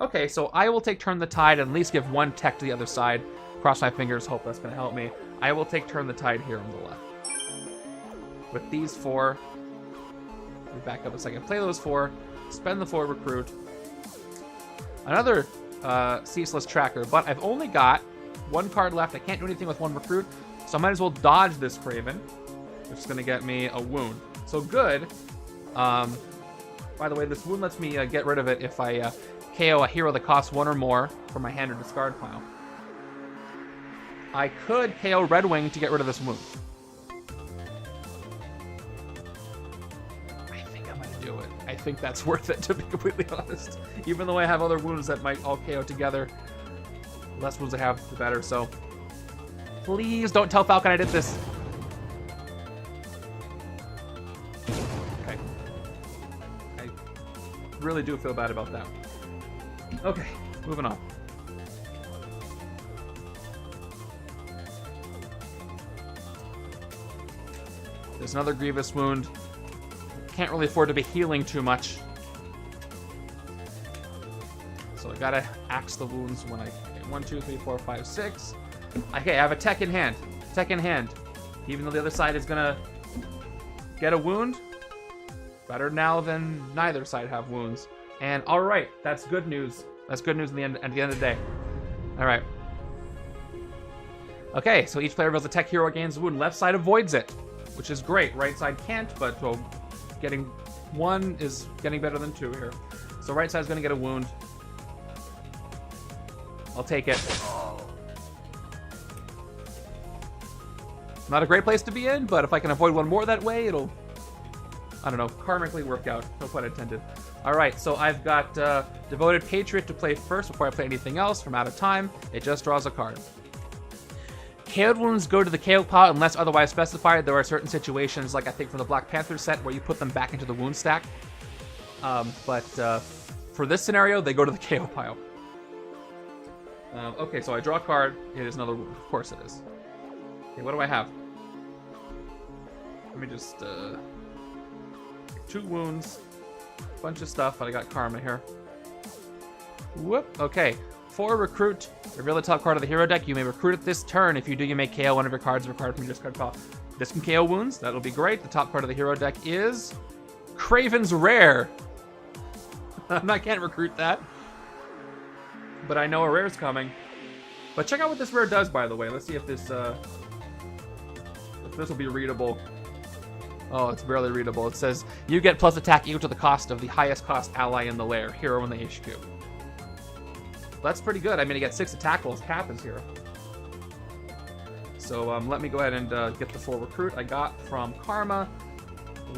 Okay, so I will take Turn the Tide and at least give 1 tech to the other side. Cross my fingers, hope that's gonna help me. I will take Turn the Tide here on the left. With these 4, let me back up a second. Play those 4, spend the 4 recruit. Another ceaseless tracker, but I've only got 1 card left. I can't do anything with 1 recruit, so I might as well dodge this Kraven, which is going to get me a wound. So good. By the way, this wound lets me get rid of it if I KO a hero that costs 1 or more from my hand or discard pile. I could KO Red Wing to get rid of this wound. I think that's worth it, to be completely honest. Even though I have other wounds that might all KO together, the less wounds I have, the better. So, please don't tell Falcon I did this. Okay. I really do feel bad about that. Okay, moving on. There's another Grievous wound. Can't really afford to be healing too much. So I gotta axe the wounds when I... Okay, 1, 2, 3, 4, 5, 6. Okay, I have a tech in hand. Tech in hand. Even though the other side is gonna get a wound, better now than neither side have wounds. And alright, that's good news. That's good news at the end of the day. Alright. Okay, so each player reveals a tech hero gains a wound. Left side avoids it, which is great. Right side can't, but... Well, getting 1 is getting better than 2 here. So right side's gonna get a wound. I'll take it. Not a great place to be in, but if I can avoid 1 more that way, it'll, I don't know, karmically work out. No pun intended. Alright, so I've got Devoted Patriot to play first before I play anything else from out of time. It just draws a card. KO'd wounds go to the KO pile unless otherwise specified. There are certain situations, like I think from the Black Panther set, where you put them back into the wound stack. But for this scenario, they go to the KO pile. Okay, so I draw a card. It is another wound. Of course it is. Okay, what do I have? Let me just... 2 wounds. Bunch of stuff, but I got Karma here. Whoop. Okay. 4 recruit. Reveal the top card of the hero deck. You may recruit it this turn. If you do, you may KO one of your cards required from your discard pile. This can KO wounds. That'll be great. The top card of the hero deck is Kraven's Rare. I can't recruit that, but I know a rare's coming. But check out what this rare does, by the way. Let's see if this will be readable. Oh, it's barely readable. It says, you get plus attack equal to the cost of the highest cost ally in the lair, hero in the HQ. That's pretty good. I mean, I get 6 attack rolls. Cap is here. So let me go ahead and get the 4 recruit I got from Karma.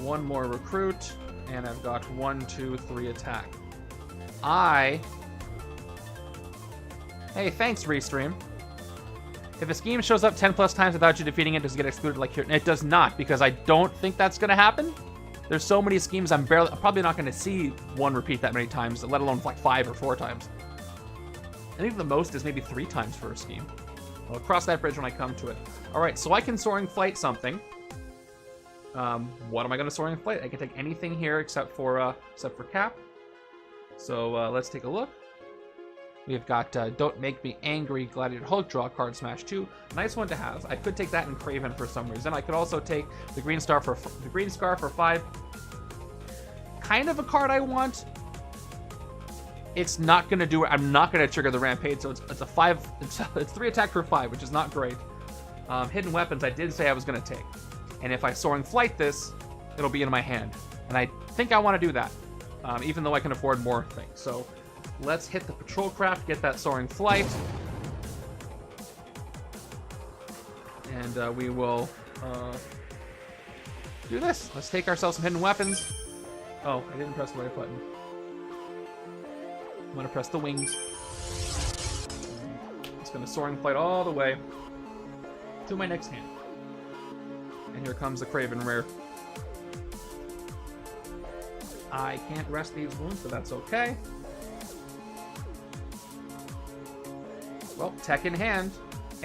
1 more recruit. and I've got 1, 2, 3 attack. Hey, thanks, Restream. If a scheme shows up 10 plus times without you defeating it, does it get excluded like here? It does not, because I don't think that's going to happen. There's so many schemes I'm probably not going to see one repeat that many times, let alone like 5 or 4 times. I think the most is maybe 3 times for a scheme. I'll cross that bridge when I come to it. All right, so I can Soaring Flight something. What am I going to Soaring Flight? I can take anything here except for Cap. So let's take a look. We've got Don't Make Me Angry, Gladiator Hulk, draw a card, smash 2. Nice one to have. I could take that in Kraven for some reason. I could also take the Green Star for 5. Kind of a card I want. It's not gonna do it. I'm not gonna trigger the Rampage, so it's a 5. It's 3 attack for 5, which is not great. Hidden Weapons, I did say I was gonna take, and if I Soaring Flight this, it'll be in my hand, and I think I want to do that, even though I can afford more things. So. Let's hit the Patrol Craft, get that Soaring Flight. And we will do this. Let's take ourselves some Hidden Weapons. Oh, I didn't press the right button. I'm going to press the wings. It's going to Soaring Flight all the way to my next hand. And here comes the Kraven Rare. I can't rest these wounds, but that's okay. Well, tech in hand,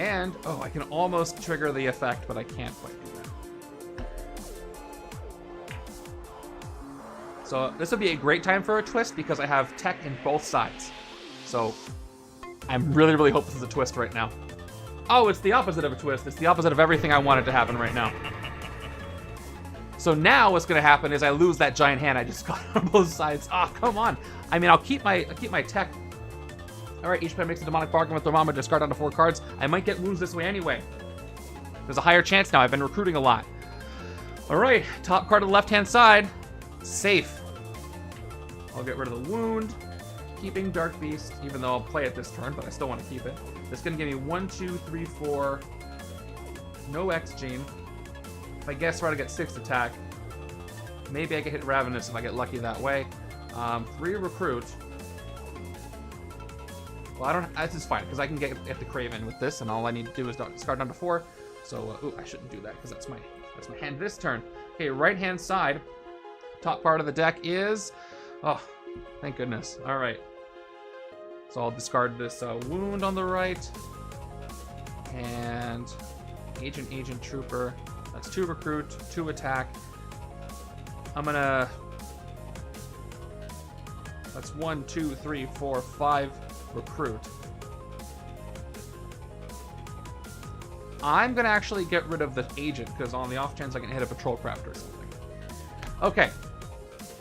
and, oh, I can almost trigger the effect, but I can't quite do that. So this would be a great time for a twist, because I have tech in both sides. So I'm really, really hoping this is a twist right now. Oh, it's the opposite of a twist. It's the opposite of everything I wanted to happen right now. So now what's going to happen is I lose that giant hand I just got on both sides. Ah, oh, come on. I mean, I'll keep my tech. All right, each player makes a demonic bargain with Dormammu, discard down to 4 cards. I might get wounds this way anyway. There's a higher chance now. I've been recruiting a lot. All right, top card of the left-hand side. Safe. I'll get rid of the wound. Keeping Dark Beast, even though I'll play it this turn, but I still want to keep it. This is going to give me 1, 2, 3, 4. No X-Gene. If I guess right, I get 6 attack. Maybe I can hit Ravenous if I get lucky that way. 3 recruit. Well, I don't. This is fine because I can get the Kraven with this, and all I need to do is discard down to 4. So, ooh, I shouldn't do that because that's my hand this turn. Okay, right hand side, top part of the deck is. Oh, thank goodness. All right. So I'll discard this wound on the right, and Agent Trooper. That's 2 recruit, 2 attack. I'm gonna. That's 1, 2, 3, 4, 5. Recruit. I'm gonna actually get rid of the agent because on the off chance I can hit a Patrol Craft or something. Okay,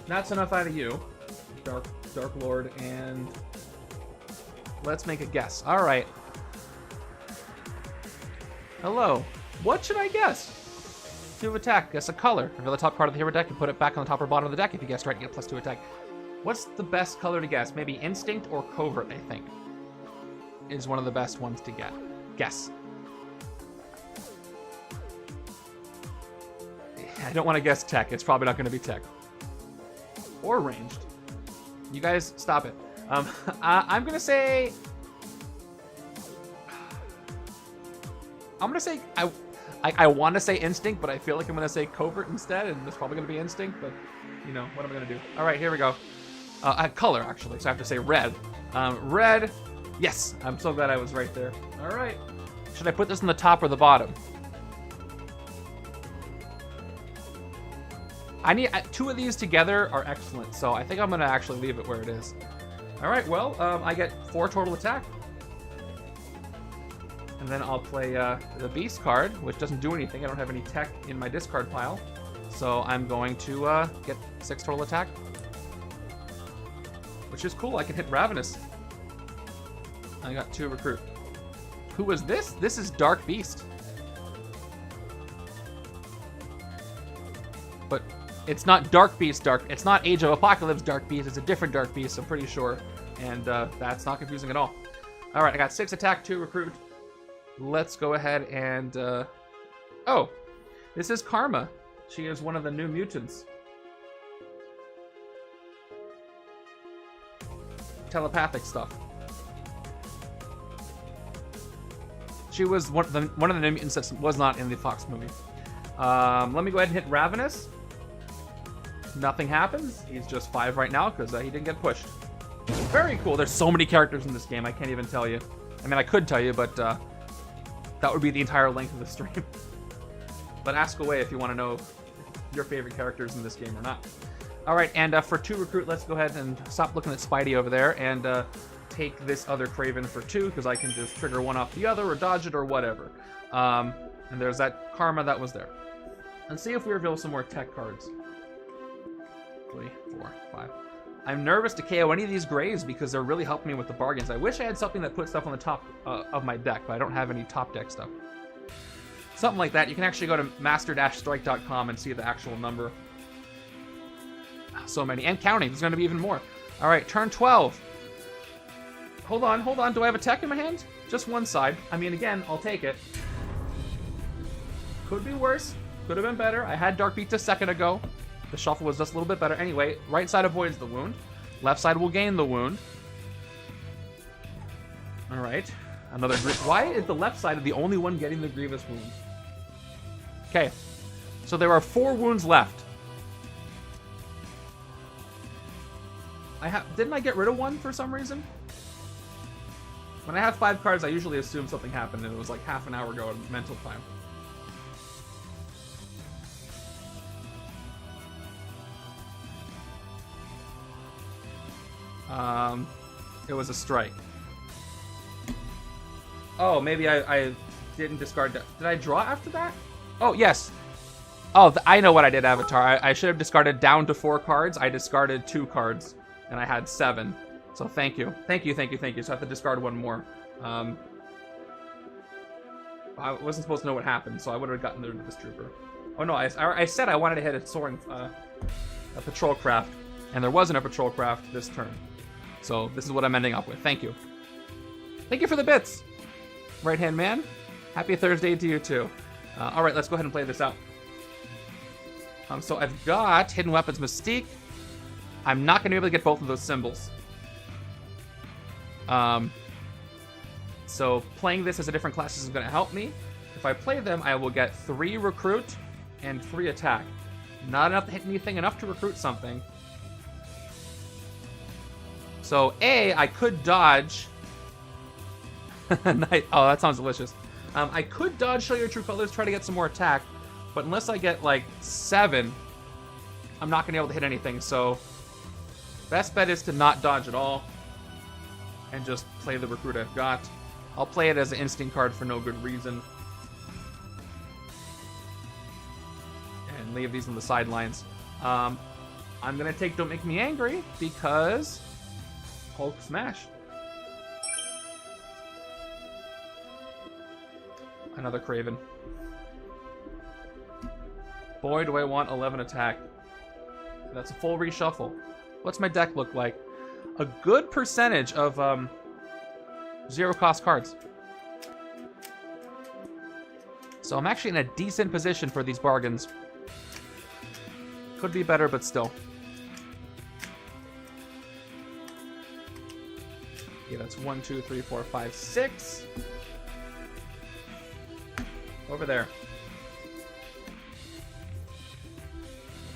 that's enough out of you, Dark Lord, and let's make a guess. All right. Hello. What should I guess? 2 attack. Guess a color. Reveal the top card of the hero deck and put it back on the top or bottom of the deck. If you guessed right, you get +2 attack. What's the best color to guess? Maybe Instinct or Covert, I think, is one of the best ones to get. Guess. I don't want to guess Tech. It's probably not going to be Tech. Or Ranged. You guys, stop it. I'm going to say... I'm going to say... I want to say Instinct, but I feel like I'm going to say Covert instead, and it's probably going to be Instinct, but, you know, what am I going to do? All right, here we go. Color, actually, so I have to say red. Red, yes, I'm so glad I was right there. All right, should I put this in the top or the bottom? I need 2 of these together are excellent, so I think I'm gonna actually leave it where it is. All right, well, I get 4 total attack. And then I'll play the Beast card, which doesn't do anything. I don't have any tech in my discard pile. So I'm going to get 6 total attack. Which is cool. I can hit Ravenous. I got 2 recruit. Who was this? This is Dark Beast. But it's not Dark Beast it's not Age of Apocalypse Dark Beast. It's a different Dark Beast, I'm pretty sure. And that's not confusing at all. All right, I got 6 attack, 2 recruit. Let's go ahead and... oh, this is Karma. She is one of the new mutants. telepathic stuff. She was one of the new mutants that was not in the Fox movie. Let me go ahead and hit Ravenous. Nothing happens. He's just 5 right now because he didn't get pushed. Very cool. There's so many characters in this game, I can't even tell you. I mean, I could tell you, but that would be the entire length of the stream. But ask away if you want to know your favorite characters in this game or not. All right, and for 2 recruit, let's go ahead and stop looking at Spidey over there and take this other Kraven for 2 because I can just trigger one off the other or dodge it or whatever. And there's that Karma that was there. And see if we reveal some more tech cards. 3, 4, 5. I'm nervous to KO any of these Greys because they're really helping me with the bargains. I wish I had something that put stuff on the top of my deck, but I don't have any top deck stuff. Something like that. You can actually go to master-strike.com and see the actual number. So many. And counting. There's going to be even more. All right, turn 12. Hold on, hold on. Do I have a tech in my hand? Just one side. I mean, again, I'll take it. Could be worse. Could have been better. I had Dark Beats a second ago. The shuffle was just a little bit better. Anyway, right side avoids the wound. Left side will gain the wound. All right. Another... Why is the left side the only one getting the grievous wound? Okay. So there are 4 wounds left. Didn't I get rid of one for some reason? When I have 5 cards, I usually assume something happened, and it was like half an hour ago in mental time. It was a strike. Oh, maybe I didn't discard that. Did I draw after that? Oh, yes. Oh, I know what I did, Avatar. I should have discarded down to 4 cards. I discarded 2 cards, and I had 7. So thank you. Thank you, thank you, thank you. So I have to discard 1 more. I wasn't supposed to know what happened, so I would have gotten rid of this trooper. Oh, no, I said I wanted to hit a soaring, a patrol craft, and there wasn't a patrol craft this turn. So this is what I'm ending up with. Thank you. Thank you for the bits, right-hand man. Happy Thursday to you, too. All right, let's go ahead and play this out. So I've got Hidden Weapons Mystique. I'm not going to be able to get both of those symbols. So playing this as a different class is going to help me. If I play them, I will get 3 recruit and 3 attack. Not enough to hit anything, enough to recruit something. So I could dodge. Nice. Oh, that sounds delicious. I could dodge Show Your True Colors, try to get some more attack, but unless I get like 7, I'm not going to be able to hit anything. So best bet is to not dodge at all and just play the recruit I've got. I'll play it as an instinct card for no good reason. And leave these on the sidelines. I'm going to take Don't Make Me Angry because Hulk Smash. Another Kraven. Boy, do I want 11 attack. That's a full reshuffle. What's my deck look like? A good percentage of 0-cost cards. So I'm actually in a decent position for these bargains. Could be better, but still. Yeah, that's 1, 2, 3, 4, 5, 6. Over there.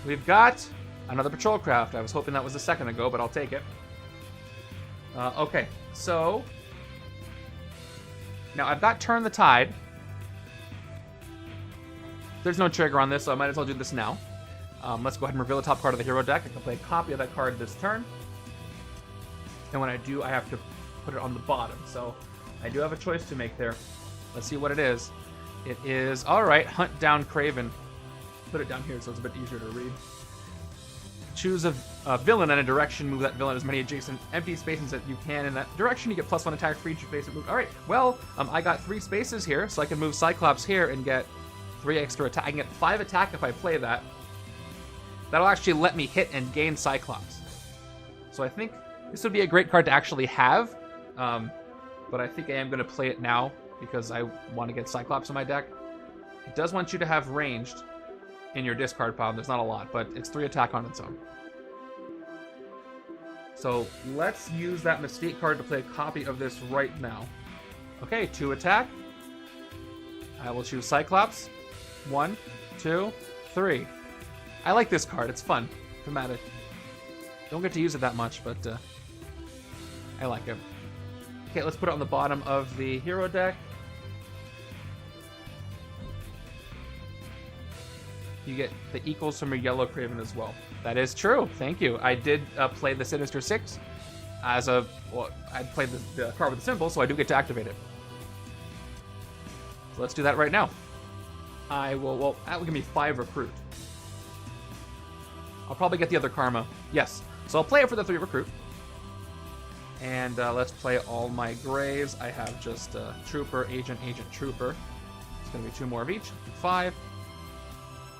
We've got another patrol craft. I was hoping that was a second ago, but I'll take it. Okay, so now I've got Turn the Tide. There's no trigger on this, so I might as well do this now. Let's go ahead and reveal the top card of the hero deck. I can play a copy of that card this turn. And when I do, I have to put it on the bottom. So I do have a choice to make there. Let's see what it is. It is, all right, Hunt Down Kraven. Put it down here so it's a bit easier to read. Choose a villain in a direction. Move that villain as many adjacent empty spaces that you can in that direction. You get +1 attack for each space it moved. All right, well, I got 3 spaces here, so I can move Cyclops here and get 3 extra attack. I can get 5 attack if I play that. That'll actually let me hit and gain Cyclops. So I think this would be a great card to actually have. But I think I am going to play it now because I want to get Cyclops in my deck. It does want you to have ranged in your discard pile. There's not a lot, but it's 3 attack on its own. So let's use that Mystique card to play a copy of this right now. Okay, 2 attack. I will choose Cyclops. 1, 2, 3. I like this card. It's fun. Dramatic. Don't get to use it that much, but I like it. Okay, let's put it on the bottom of the hero deck. You get the equals from your yellow Kraven as well. That is true. Thank you. I did play the Sinister Six as a... Well, I played the card with the symbol, so I do get to activate it. So let's do that right now. I will... Well, that will give me 5 recruit. I'll probably get the other Karma. Yes. So I'll play it for the 3 recruit. And let's play all my grays. I have just Trooper, Agent, Agent, Trooper. It's going to be 2 more of each. 5.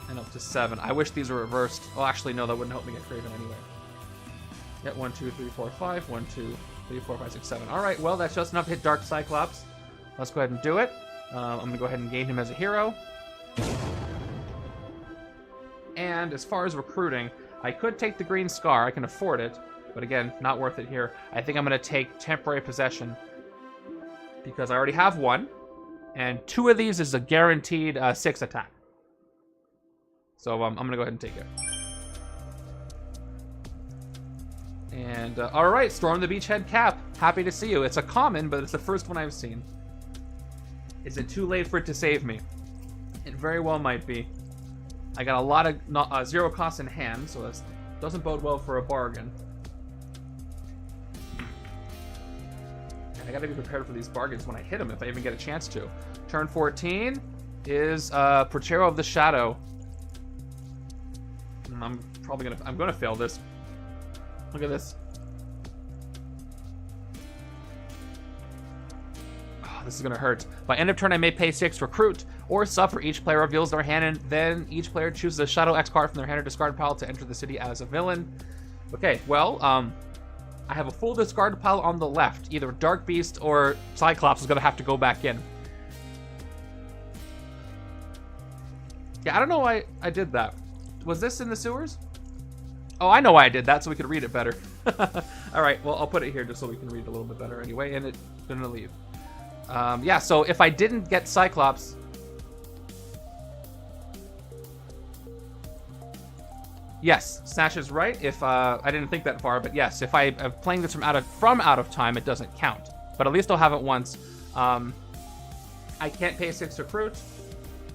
And up to 7. I wish these were reversed. Oh, actually, no, that wouldn't help me get Kraven anyway. Get 1, 2, 3, 4, 5. 1, 2, 3, 4, 5, 6, 7. Alright, well, that's just enough to hit Dark Cyclops. Let's go ahead and do it. I'm going to go ahead and gain him as a hero. And as far as recruiting, I could take the Green Scar. I can afford it. But again, not worth it here. I think I'm going to take Temporary Possession. Because I already have 1. And 2 of these is a guaranteed 6 attack. So I'm going to go ahead and take it. And, alright, Storm the Beachhead Cap. Happy to see you. It's a common, but it's the first one I've seen. Is it too late for it to save me? It very well might be. I got a lot of 0 costs in hand, so this doesn't bode well for a bargain. And I gotta be prepared for these bargains when I hit them, if I even get a chance to. Turn 14 is Portero of the Shadow. I'm gonna fail this. Look at this. Oh, this is gonna hurt. By end of turn, I may pay 6 recruit or suffer. Each player reveals their hand, and then each player chooses a Shadow X card from their hand or discard pile to enter the city as a villain. Okay, well, I have a full discard pile on the left. Either Dark Beast or Cyclops is gonna have to go back in. Yeah, I don't know why I did that. Was this in the sewers? Oh, I know why I did that, so we could read it better. Alright, well, I'll put it here just so we can read it a little bit better anyway, and it's gonna leave. Yeah, so if I didn't get Cyclops... Yes, Sash is right. If I didn't think that far, but yes, if I'm playing this from out of time, it doesn't count. But at least I'll have it once. I can't pay 6 recruit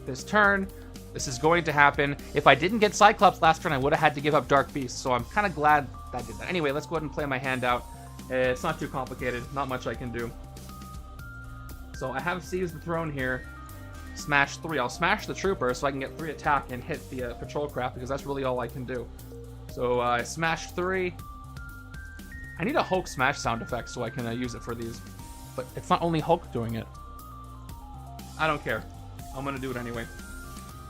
this turn. This is going to happen. If I didn't get Cyclops last turn, I would have had to give up Dark Beast, so I'm kind of glad that I did that. Anyway, let's go ahead and play my hand out. It's not too complicated. Not much I can do. So I have Seize the Throne here. Smash 3. I'll smash the Trooper so I can get 3 attack and hit the Patrol Craft, because that's really all I can do. So I smash 3. I need a Hulk smash sound effect so I can use it for these. But it's not only Hulk doing it. I don't care. I'm going to do it anyway.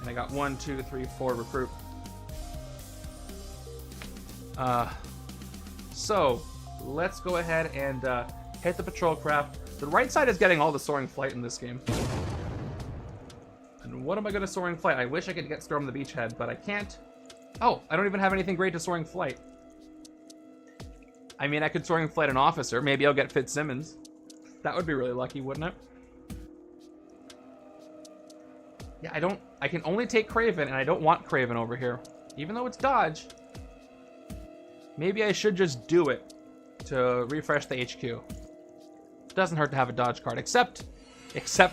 And I got 1, 2, 3, 4 recruit. So let's go ahead and hit the Patrol Craft. The right side is getting all the Soaring Flight in this game. And what am I going to Soaring Flight? I wish I could get Storm the Beachhead, but I can't. Oh, I don't even have anything great to Soaring Flight. I mean, I could Soaring Flight an Officer. Maybe I'll get Fitzsimmons. That would be really lucky, wouldn't it? Yeah, I can only take Kraven, and I don't want Kraven over here. Even though it's dodge. Maybe I should just do it to refresh the HQ. It doesn't hurt to have a dodge card, except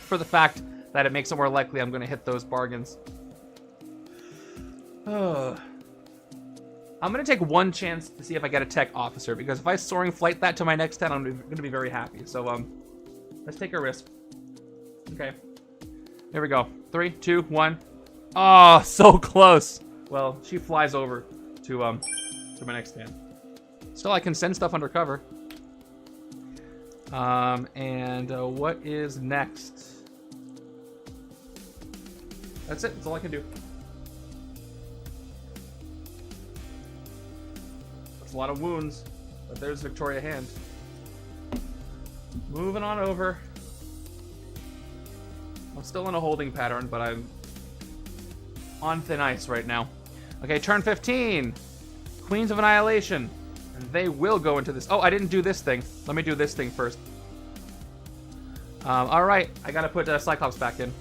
for the fact that it makes it more likely I'm going to hit those bargains. I'm going to take 1 chance to see if I get a Tech Officer, because if I Soaring Flight that to my next 10, I'm going to be very happy. So, let's take a risk. Okay. Here we go. 3, 2, 1. Oh, so close. Well, she flies over to my next hand. Still, I can send stuff undercover. And what is next? That's it. That's all I can do. That's a lot of wounds, but there's Victoria Hand. Moving on over. I'm still in a holding pattern, but I'm on thin ice right now. Okay, turn 15. Queens of Annihilation. And they will go into this. Oh, I didn't do this thing. Let me do this thing first. All right, I gotta put Cyclops back in.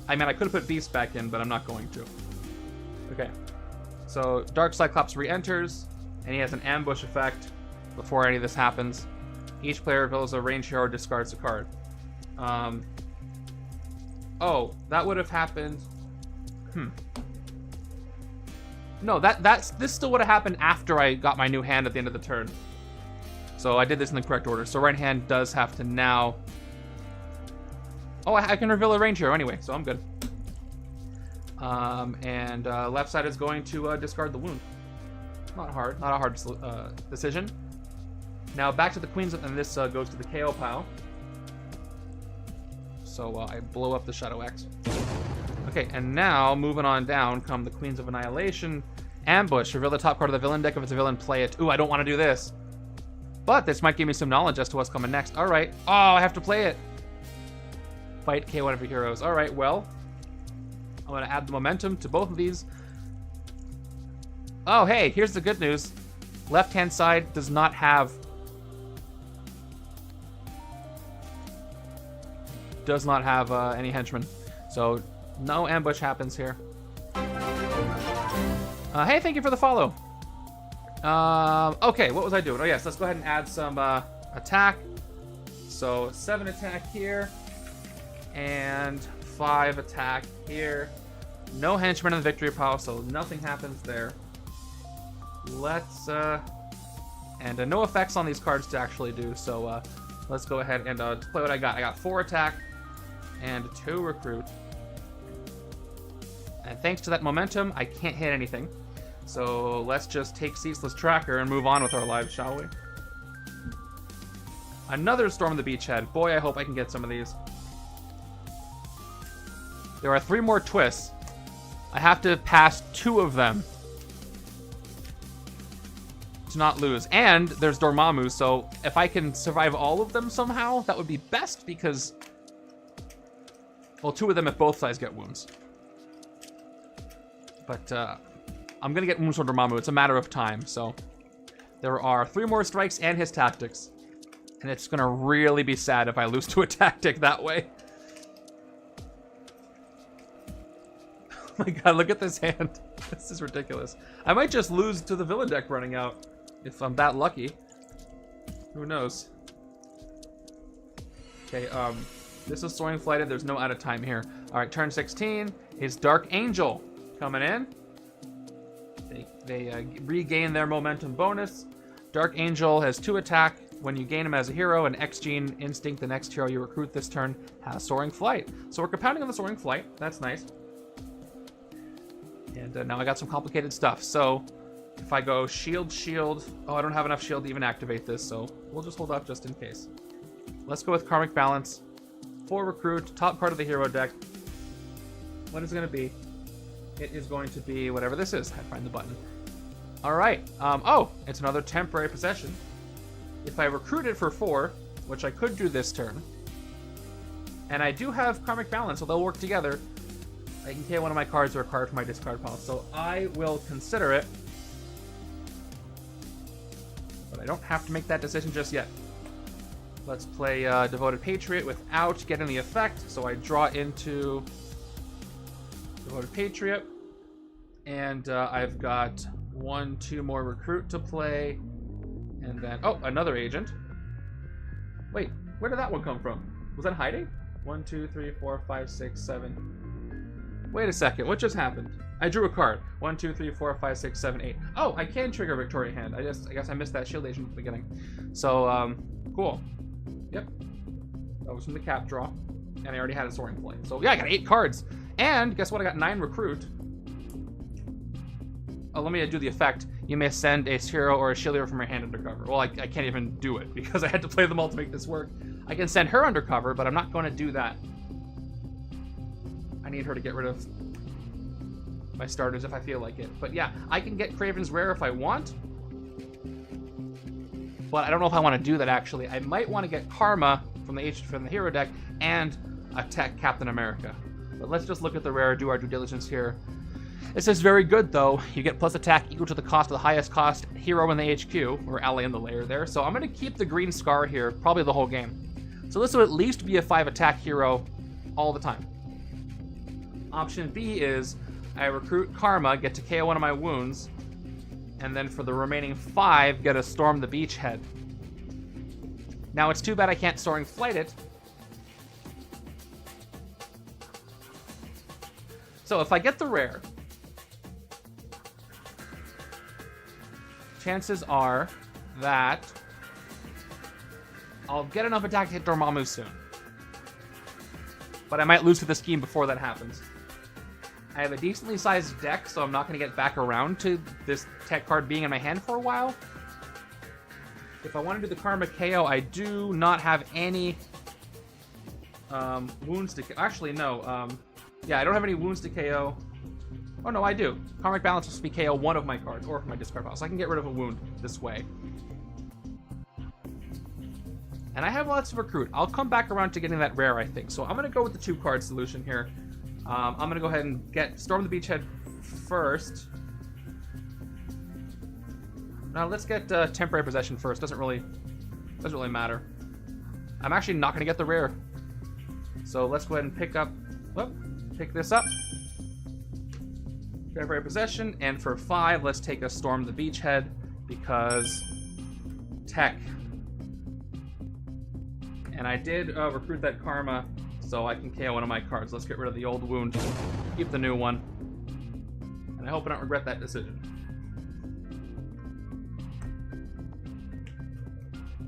I mean, I could have put Beast back in, but I'm not going to. Okay. So Dark Cyclops re-enters, and he has an ambush effect before any of this happens. Each player reveals a ranged hero, discards a card. Oh, that would have happened. No, this still would have happened after I got my new hand at the end of the turn. So I did this in the correct order. So right hand does have to now. Oh, I can reveal a range hero anyway, so I'm good. And left side is going to discard the wound. Not hard, not a hard decision. Now back to the queens, and this goes to the KO pile. So I blow up the Shadow Axe. Okay, and now moving on down come the Queens of Annihilation. Ambush. Reveal the top card of the villain deck. If it's a villain, play it. Ooh, I don't want to do this. But this might give me some knowledge as to what's coming next. All right. Oh, I have to play it. Fight KO one of your heroes. All right, well, I'm going to add the momentum to both of these. Oh, hey, here's the good news. Left-hand side does not have... any henchmen. So no ambush happens here. Hey, thank you for the follow. Okay, what was I doing? Oh yes, let's go ahead and add some attack. So 7 attack here and 5 attack here. No henchmen in the victory pile, so nothing happens there. Let's and no effects on these cards to actually do. So let's go ahead and play what I got. I got 4 attack and 2 recruit. And thanks to that momentum, I can't hit anything. So let's just take Ceaseless Tracker and move on with our lives, shall we? Another Storm the Beachhead. Boy, I hope I can get some of these. There are 3 more twists. I have to pass 2 of them to not lose. And there's Dormammu, so if I can survive all of them somehow, that would be best because... well, 2 of them if both sides get wounds. But I'm going to get wounds from Dormammu. It's a matter of time, so... there are 3 more strikes and his tactics. And it's going to really be sad if I lose to a tactic that way. Oh my god, look at this hand. This is ridiculous. I might just lose to the villain deck running out. If I'm that lucky. Who knows? Okay, this is Soaring Flighted. There's no out of time here. Alright, turn 16 is Dark Angel coming in. They regain their momentum bonus. Dark Angel has 2 attack. When you gain him as a hero, an X-Gene Instinct, the next hero you recruit this turn has Soaring Flight. So we're compounding on the Soaring Flight. That's nice. And now I got some complicated stuff. So if I go shield, shield... oh, I don't have enough shield to even activate this, so we'll just hold off just in case. Let's go with Karmic Balance. 4 recruit, top card of the hero deck. What is it going to be? It is going to be whatever this is. I find the button. All right. Oh, it's another temporary possession. If I recruit it for 4, which I could do this turn, and I do have Karmic Balance, so they'll work together, I can KO one of my cards or a card from my discard pile. So I will consider it, but I don't have to make that decision just yet. Let's play Devoted Patriot without getting the effect. So I draw into Devoted Patriot, and I've got 1, 2 more recruit to play, and then oh, another agent. Wait, where did that one come from? Was that hiding? 1, 2, 3, 4, 5, 6, 7. Wait a second, what just happened? I drew a card. 1, 2, 3, 4, 5, 6, 7, 8. Oh, I can trigger Victoria Hand. I guess I missed that shield agent at the beginning. So cool. Yep. That was from the cap draw. And I already had a Soaring Flight. So yeah, I got 8 cards. And guess what? I got 9 recruit. Oh, let me do the effect. You may send a hero or a shield hero from your hand undercover. Well, I can't even do it because I had to play them all to make this work. I can send her undercover, but I'm not going to do that. I need her to get rid of my starters if I feel like it. But yeah, I can get Kraven's Rare if I want. But I don't know if I want to do that, actually. I might want to get Karma from the hero deck and attack Captain America. But let's just look at the rare, do our due diligence here. It says very good though. You get plus attack equal to the cost of the highest cost hero in the HQ, or ally in the layer there. So I'm gonna keep the green scar here, probably the whole game. So this will at least be a 5 attack hero all the time. Option B is I recruit Karma, get to KO one of my wounds, and then for the remaining 5, get a Storm the Beachhead. Now it's too bad I can't Soaring Flight it. So if I get the rare, chances are that I'll get enough attack to hit Dormammu soon. But I might lose to the scheme before that happens. I have a decently sized deck, so I'm not going to get back around to this tech card being in my hand for a while. If I want to do the Karma KO, I do not have any wounds to... Actually, no. Yeah, I don't have any wounds to KO. Oh, no, I do. Karmic Balance will be KO one of my cards, or from my discard pile, so I can get rid of a wound this way. And I have lots to recruit. I'll come back around to getting that rare, I think. So I'm going to go with the 2-card solution here. I'm going to go ahead and get Storm the Beachhead first. Now let's get Temporary Possession first. Doesn't really matter. I'm actually not going to get the rare. So let's go ahead and pick this up. Temporary Possession, and for 5, let's take a Storm the Beachhead because tech. And I did recruit that Karma, so I can KO one of my cards. Let's get rid of the old wound, keep the new one, and I hope I don't regret that decision.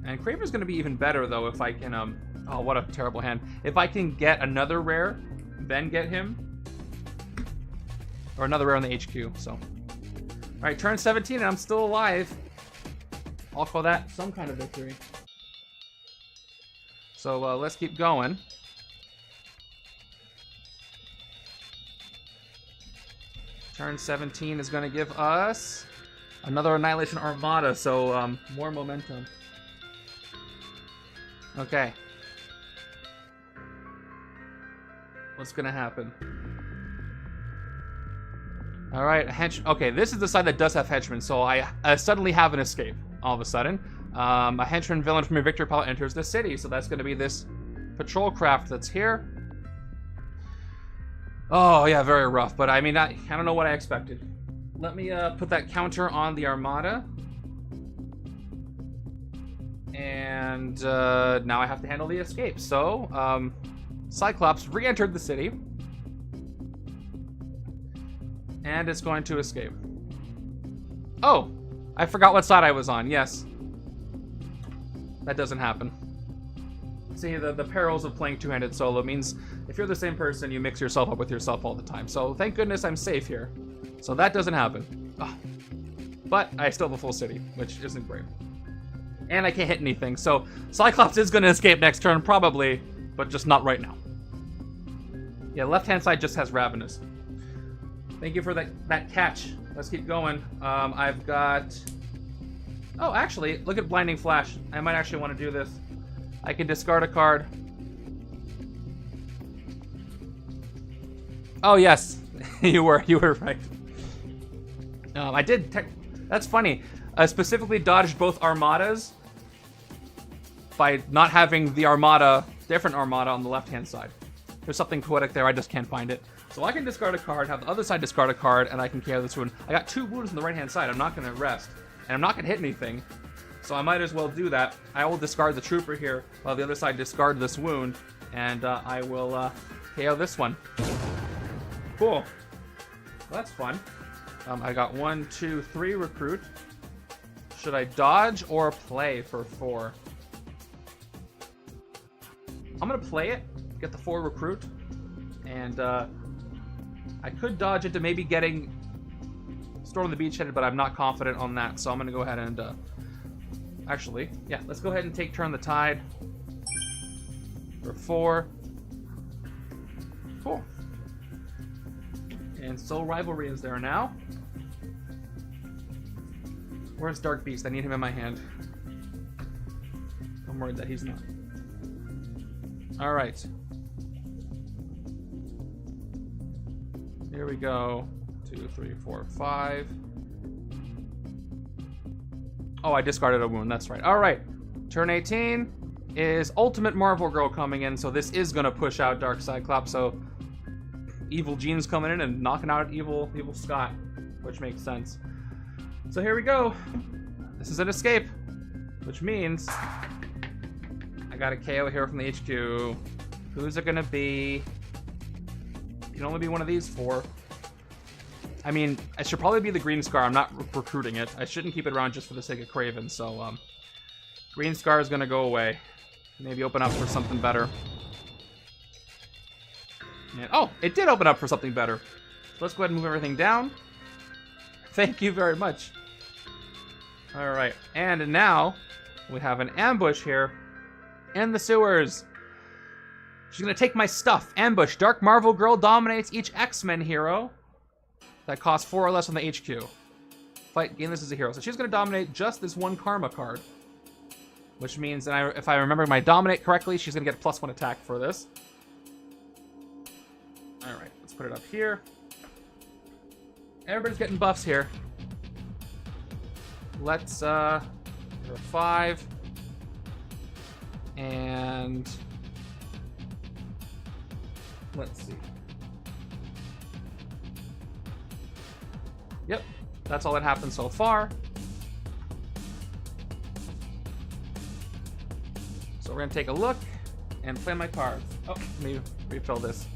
And Kraven's going to be even better though if I can. Oh, what a terrible hand! If I can get another rare, then get him, or another rare on the HQ. So, all right, turn 17, and I'm still alive. I'll call that some kind of victory. So let's keep going. Turn 17 is going to give us another Annihilation Armada, so more momentum. Okay. What's going to happen? All right, okay, this is the side that does have henchmen, so I suddenly have an escape all of a sudden. A henchman villain from your victory pile enters the city, so that's going to be this patrol craft that's here. Oh, yeah, very rough, but I mean, I don't know what I expected. Let me put that counter on the Armada. And now I have to handle the escape. So, Cyclops re-entered the city. And it's going to escape. Oh, I forgot what side I was on, yes. That doesn't happen. See, the perils of playing two-handed solo means if you're the same person, you mix yourself up with yourself all the time. So thank goodness I'm safe here. So that doesn't happen. Oh. But I still have a full city, which isn't great. And I can't hit anything, so Cyclops is going to escape next turn, probably, but just not right now. Yeah, left-hand side just has Ravenous. Thank you for that catch. Let's keep going. I've got... Oh, actually, look at Blinding Flash. I might actually want to do this. I can discard a card. Oh, yes. you were right. I did... That's funny. I specifically dodged both Armadas by not having the Armada, different Armada on the left-hand side. There's something poetic there, I just can't find it. So I can discard a card, have the other side discard a card, and I can KO this one. I got 2 wounds on the right-hand side. I'm not going to rest. And I'm not going to hit anything. So I might as well do that. I will discard the Trooper here, while the other side discard this wound. And I will KO this one. Cool. Well, that's fun. I got 1, 2, 3 recruit. Should I dodge or play for 4? I'm going to play it, get the 4 recruit, and I could dodge into maybe getting Storm the Beachhead, but I'm not confident on that, so I'm going to go ahead and... Actually, yeah, let's go ahead and take Turn the Tide for 4. Cool. And Soul Rivalry is there now. Where's Dark Beast? I need him in my hand. I'm worried that he's not. Alright. Here we go. 2, 3, 4, 5. Oh, I discarded a wound. That's right. All right. Turn 18 is Ultimate Marvel Girl coming in, so this is gonna push out Dark Cyclops. So Evil Jean's coming in and knocking out Evil Scott, which makes sense. So here we go. This is an escape, which means I got a KO here from the HQ. Who's it gonna be? It can only be one of these four. I mean, I should probably be the Green Scar. I'm not recruiting it. I shouldn't keep it around just for the sake of Kraven. So, Green Scar is gonna go away. Maybe open up for something better. And, oh, it did open up for something better. So let's go ahead and move everything down. Thank you very much. All right, and now we have an ambush here in the sewers. She's gonna take my stuff. Ambush. Dark Marvel Girl dominates each X-Men hero that costs 4 or less on the HQ. Fight, gain this as a hero. So she's gonna dominate just this one Karma card, which means that if I remember my dominate correctly, she's gonna get +1 attack for this. All right, let's put it up here. Everybody's getting buffs here. Let's give her 5 and let's see. Yep, that's all that happened so far. So we're gonna take a look and play my cards. Oh, let me refill this.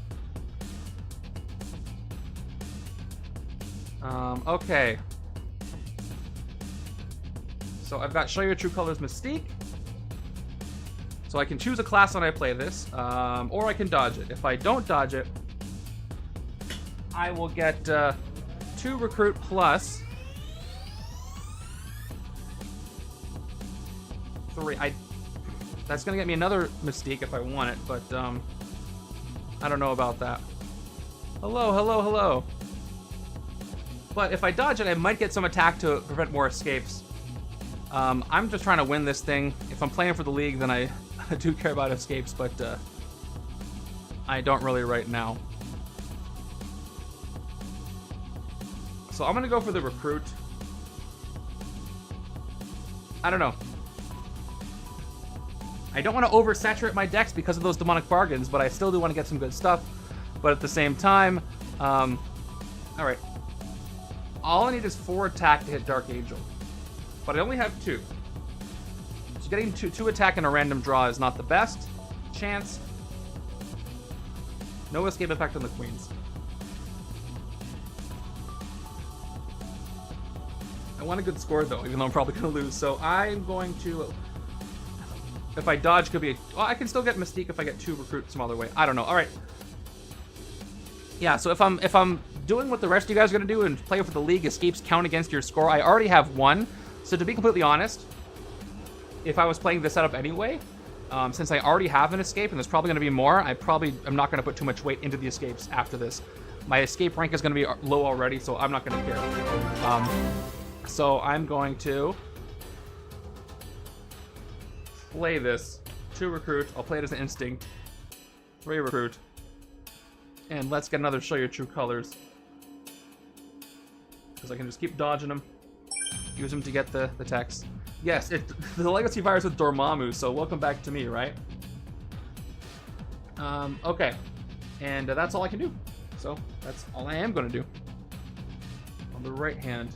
Okay. So I've got Show Your True Colors Mystique. So I can choose a class when I play this, or I can dodge it. If I don't dodge it, I will get 2 recruit plus 3. That's gonna get me another Mystique if I want it, but I don't know about that. Hello, hello, hello. But if I dodge it, I might get some attack to prevent more escapes. I'm just trying to win this thing. If I'm playing for the league, then I do care about escapes, but I don't really right now. So I'm gonna go for the recruit. I don't know. I don't want to oversaturate my decks because of those demonic bargains, but I still do want to get some good stuff. But at the same time, all right. All I need is 4 attack to hit Dark Angel, but I only have 2. So getting 2 attack in a random draw is not the best chance. No escape effect on the queens. I want a good score though, even though I'm probably gonna lose. So I'm going to, if I dodge, could be. Well, I can still get Mystique if I get 2 recruits some other way. I don't know. All right. Yeah. So if I'm doing what the rest of you guys are gonna do and play for the league, escapes count against your score. I already have 1. So to be completely honest, if I was playing this setup anyway, since I already have an escape and there's probably gonna be more, I'm not gonna put too much weight into the escapes after this. My escape rank is gonna be low already, so I'm not gonna care. So I'm going to play this. 2 recruit. I'll play it as an instinct. 3 recruit. And let's get another Show Your True Colors. Because I can just keep dodging them. Use them to get the text. Yes, the Legacy Virus with Dormammu, so welcome back to me, right? Okay. And that's all I can do. So that's all I am going to do. On the right hand.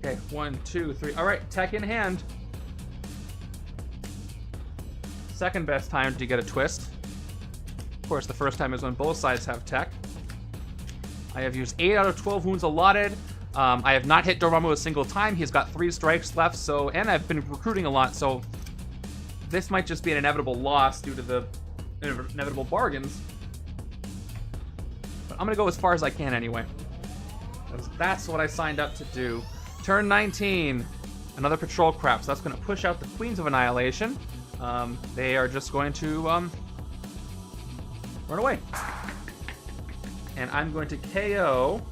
Okay, 1, 2, 3. All right, tech in hand. Second best time to get a twist. Of course, the first time is when both sides have tech. I have used 8 out of 12 wounds allotted. I have not hit Dormammu a single time. He's got 3 strikes left, so, and I've been recruiting a lot, so this might just be an inevitable loss due to the inevitable bargains. But I'm gonna go as far as I can anyway. That's what I signed up to do. Turn 19, another patrol crap, so that's gonna push out the Queens of Annihilation. They are just going to run away. And I'm going to KO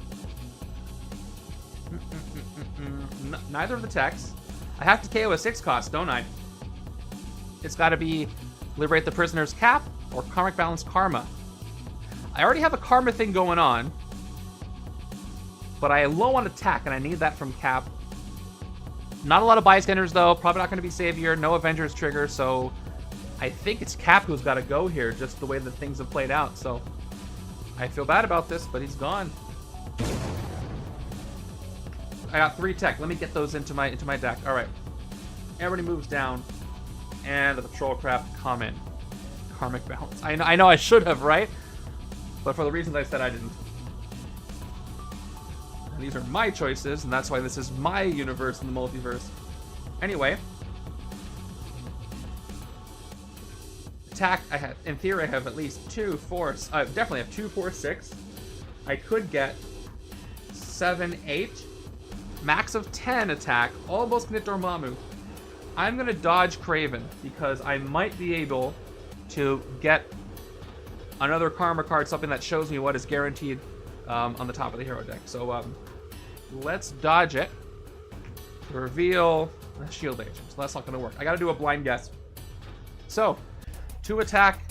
neither of the techs. I have to KO a 6 cost, don't I? It's got to be Liberate the Prisoner's Cap or Karmic Balance Karma. I already have a Karma thing going on, but I am low on attack, and I need that from Cap. Not a lot of bystanders, though. Probably not going to be Savior. No Avengers trigger, so I think it's Cap who's got to go here, just the way that things have played out. So I feel bad about this, but he's gone. I got 3 tech. Let me get those into my deck. All right. Everybody moves down, and the Patrolcraft come in. Karmic Balance. I know I should have, right? But for the reasons I said, I didn't. And these are my choices, and that's why this is my universe in the multiverse. Anyway. Attack, in theory, I have at least 2, 4, I definitely have 2, 4, 6. I could get 7, 8. Max of 10 attack, almost can hit Dormammu. I'm going to dodge Kraven, because I might be able to get another Karma card, something that shows me what is guaranteed on the top of the hero deck. So let's dodge it. Reveal Shield Agent. So that's not going to work. I got to do a blind guess. So, 2 attack.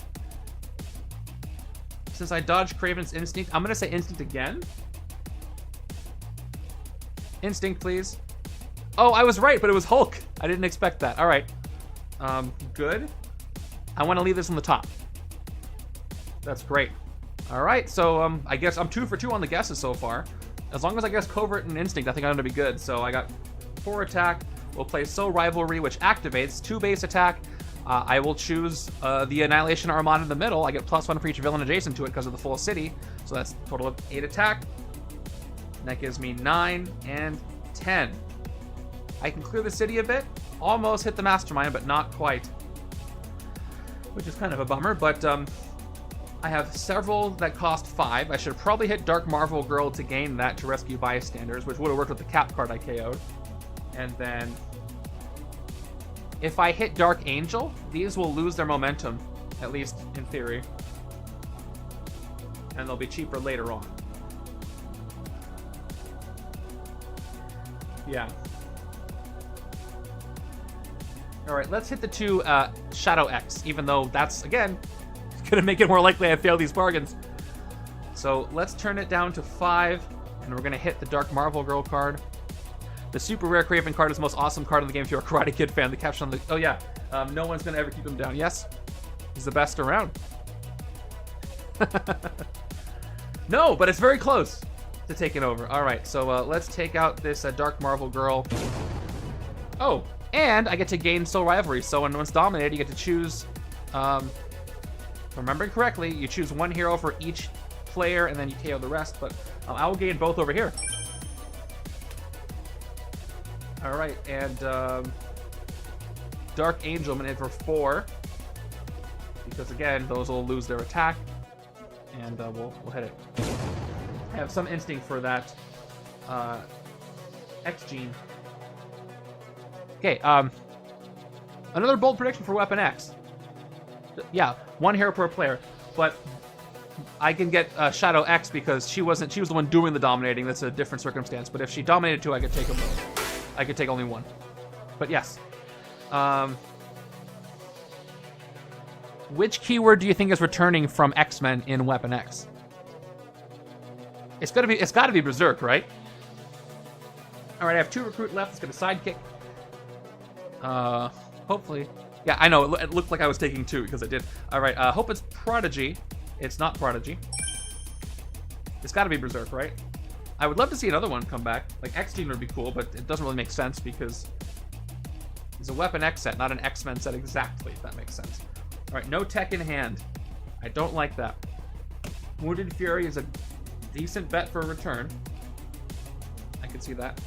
Since I dodged Kraven's Instinct, I'm going to say Instinct again. Instinct, please. Oh, I was right, but it was Hulk. I didn't expect that. All right. Good. I want to leave this on the top. That's great. All right, so I guess I'm 2 for 2 on the guesses so far. As long as I guess Covert and Instinct, I think I'm going to be good. So I got 4 attack. We'll play Soul Rivalry, which activates 2 base attack. I will choose the Annihilation Armada in the middle. I get +1 for each villain adjacent to it because of the full city. So that's a total of 8 attack. And that gives me 9 and 10. I can clear the city a bit. Almost hit the Mastermind, but not quite. Which is kind of a bummer, but I have several that cost 5. I should probably hit Dark Marvel Girl to gain that to rescue bystanders, which would have worked with the Cap card I KO'd. And then if I hit Dark Angel, these will lose their momentum, at least in theory. And they'll be cheaper later on. Yeah. Alright, let's hit the 2 Shadow X, even though that's, again, gonna make it more likely I fail these bargains. So let's turn it down to 5, and we're gonna hit the Dark Marvel Girl card. The super rare Kraven card is the most awesome card in the game if you're a Karate Kid fan. The caption on the... Oh yeah, no one's gonna ever keep him down. Yes, he's the best around. No, but it's very close to taking over. Alright, so let's take out this Dark Marvel Girl. Oh, and I get to gain Soul Rivalry, so when one's dominated, you get to choose... If I'm remembering correctly, you choose 1 hero for each player, and then you KO the rest, but I will gain both over here. Alright, and Dark Angel, I'm going to hit for 4, because again, those will lose their attack, and we'll hit it. I have some instinct for that X-Gene. Okay, another bold prediction for Weapon X. Yeah, 1 hero per player, but I can get Shadow X because she was the one doing the dominating. That's a different circumstance. But if she dominated 2, I could take them both. I could take only 1. But yes. Which keyword do you think is returning from X-Men in Weapon X? It's got to be Berserk, right? All right, I have 2 recruit left. Let's get a sidekick. Hopefully. Yeah, I know. It looked like I was taking 2 because I did. All right. Hope it's Prodigy. It's not Prodigy. It's got to be Berserk, right? I would love to see another one come back. Like X-Gene would be cool, but it doesn't really make sense because it's a Weapon X set, not an X-Men set exactly, if that makes sense. All right, no tech in hand. I don't like that. Wounded Fury is a decent bet for a return. I can see that.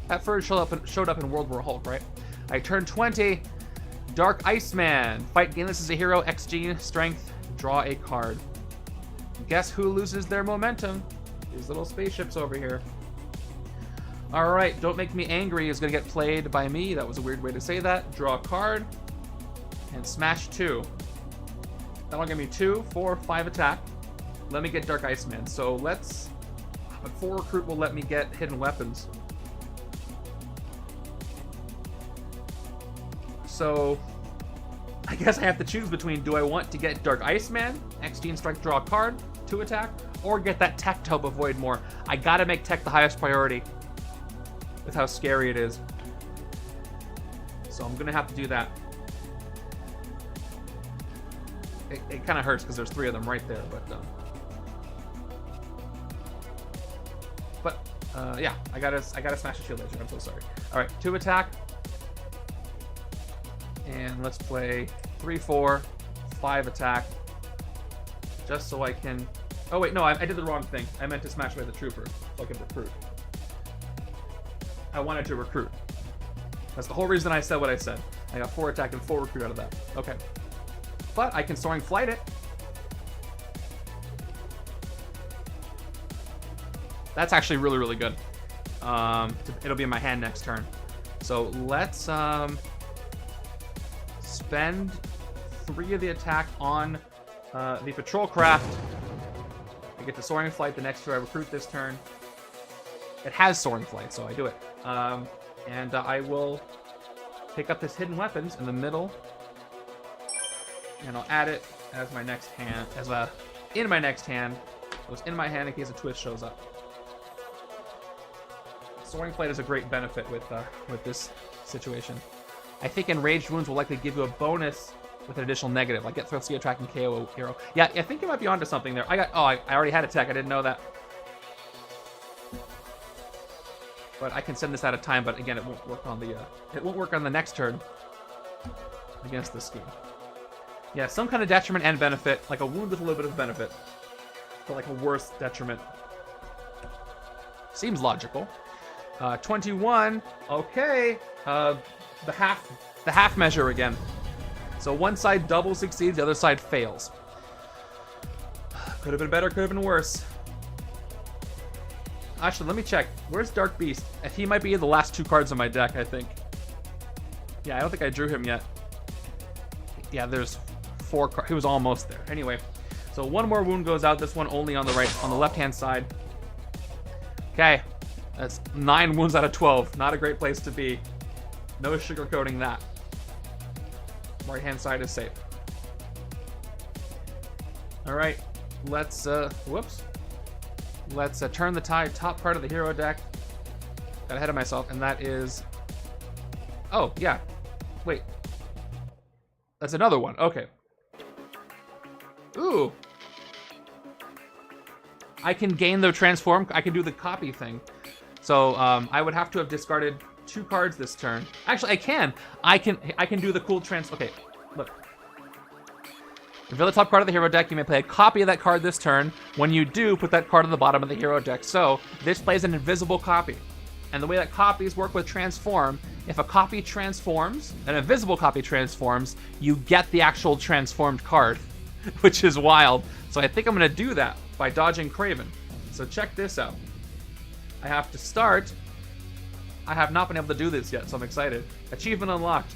That first showed up in World War Hulk, right? I turn 20. Dark Iceman. Fight gainless as a hero. X-Gene. Strength. Draw a card. Guess who loses their momentum? These little spaceships over here. Alright, Don't Make Me Angry is going to get played by me. That was a weird way to say that. Draw a card. And smash 2. That'll give me 2, 4, 5 attack. Let me get Dark Iceman. So let's... 4 recruit will let me get hidden weapons. So... I guess I have to choose between, do I want to get Dark Iceman, X-Gene Strike, draw a card, 2 attack, or get that tech to help avoid more. I gotta make tech the highest priority with how scary it is. So I'm gonna have to do that. It kind of hurts because there's 3 of them right there, but yeah, I gotta smash the shield laser. I'm so sorry. All right, 2 attack, and let's play 3, 4, 5 attack, just so I can. Oh wait, no, I did the wrong thing. I meant to smash away the trooper so I could recruit. I wanted to recruit. That's the whole reason I said what I said. I got 4 attack and 4 recruit out of that. Okay. But I can soaring flight it. That's actually really, really good. It'll be in my hand next turn. So let's spend 3 of the attack on the patrol craft. I get the soaring flight the next turn. I recruit this turn. It has soaring flight, so I do it. And I will pick up this hidden weapons in the middle. And I'll add it as my next hand, in my next hand. So it's in my hand in case a twist shows up. Soaring Flight is a great benefit with this situation. I think Enraged Wounds will likely give you a bonus with an additional negative, like get thrusty attack and KO a hero. Yeah, I think you might be onto something there. I already had attack. I didn't know that. But I can send this out of time. But again, it won't work on the next turn against this scheme. Yeah, some kind of detriment and benefit, like a wound with a little bit of benefit, but like a worse detriment. Seems logical. 21. Okay. The half measure again. So one side double succeeds, the other side fails. Could have been better, could have been worse. Actually, let me check. Where's Dark Beast? He might be the last 2 cards in my deck, I think. Yeah, I don't think I drew him yet. Yeah, there's 4 cards. He was almost there. Anyway, so 1 more wound goes out. This one only on the left-hand side. Okay, that's 9 wounds out of 12. Not a great place to be. No sugarcoating that. Right-hand side is safe. All right, let's Let's turn the tide. Top part of the hero deck. Got ahead of myself, and that is. Oh yeah, wait. That's another one. Okay. Ooh. I can gain the transform. I can do the copy thing. So I would have to have discarded 2 cards this turn. Actually, I can. I can do the cool Okay, look. Reveal the top card of the hero deck. You may play a copy of that card this turn. When you do, put that card on the bottom of the hero deck. So this plays an invisible copy. And the way that copies work with transform, if a copy transforms, an invisible copy transforms, you get the actual transformed card, which is wild. So I think I'm going to do that by dodging Kraven. So check this out. I have to start. I have not been able to do this yet, so I'm excited. Achievement unlocked.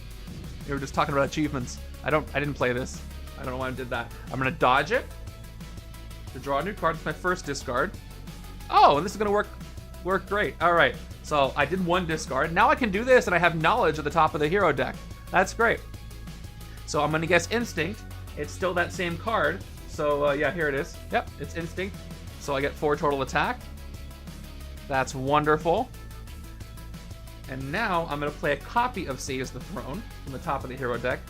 We were just talking about achievements. I didn't play this. I don't know why I did that. I'm going to dodge it to draw a new card with my first discard. Oh, and this is going to work great. All right. So I did 1 discard. Now I can do this, and I have knowledge at the top of the hero deck. That's great. So I'm going to guess Instinct. It's still that same card. So yeah, here it is. Yep, it's Instinct. So I get 4 total attack. That's wonderful. And now I'm going to play a copy of Seize the Throne from the top of the hero deck.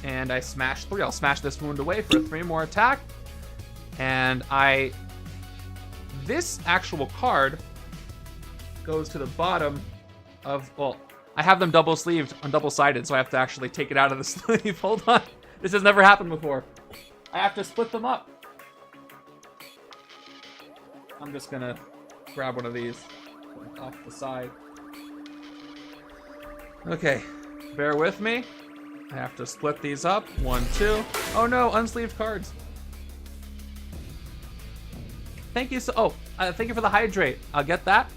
And I smash 3. I'll smash this wound away for 3 more attack. And this actual card goes to the bottom of, well, I have them double sleeved on double-sided, so I have to actually take it out of the sleeve. Hold on. This has never happened before. I have to split them up. I'm just gonna grab one of these off the side. Okay, bear with me. I have to split these up. 1, 2. Oh no, unsleeved cards. Thank you thank you for the hydrate. I'll get that.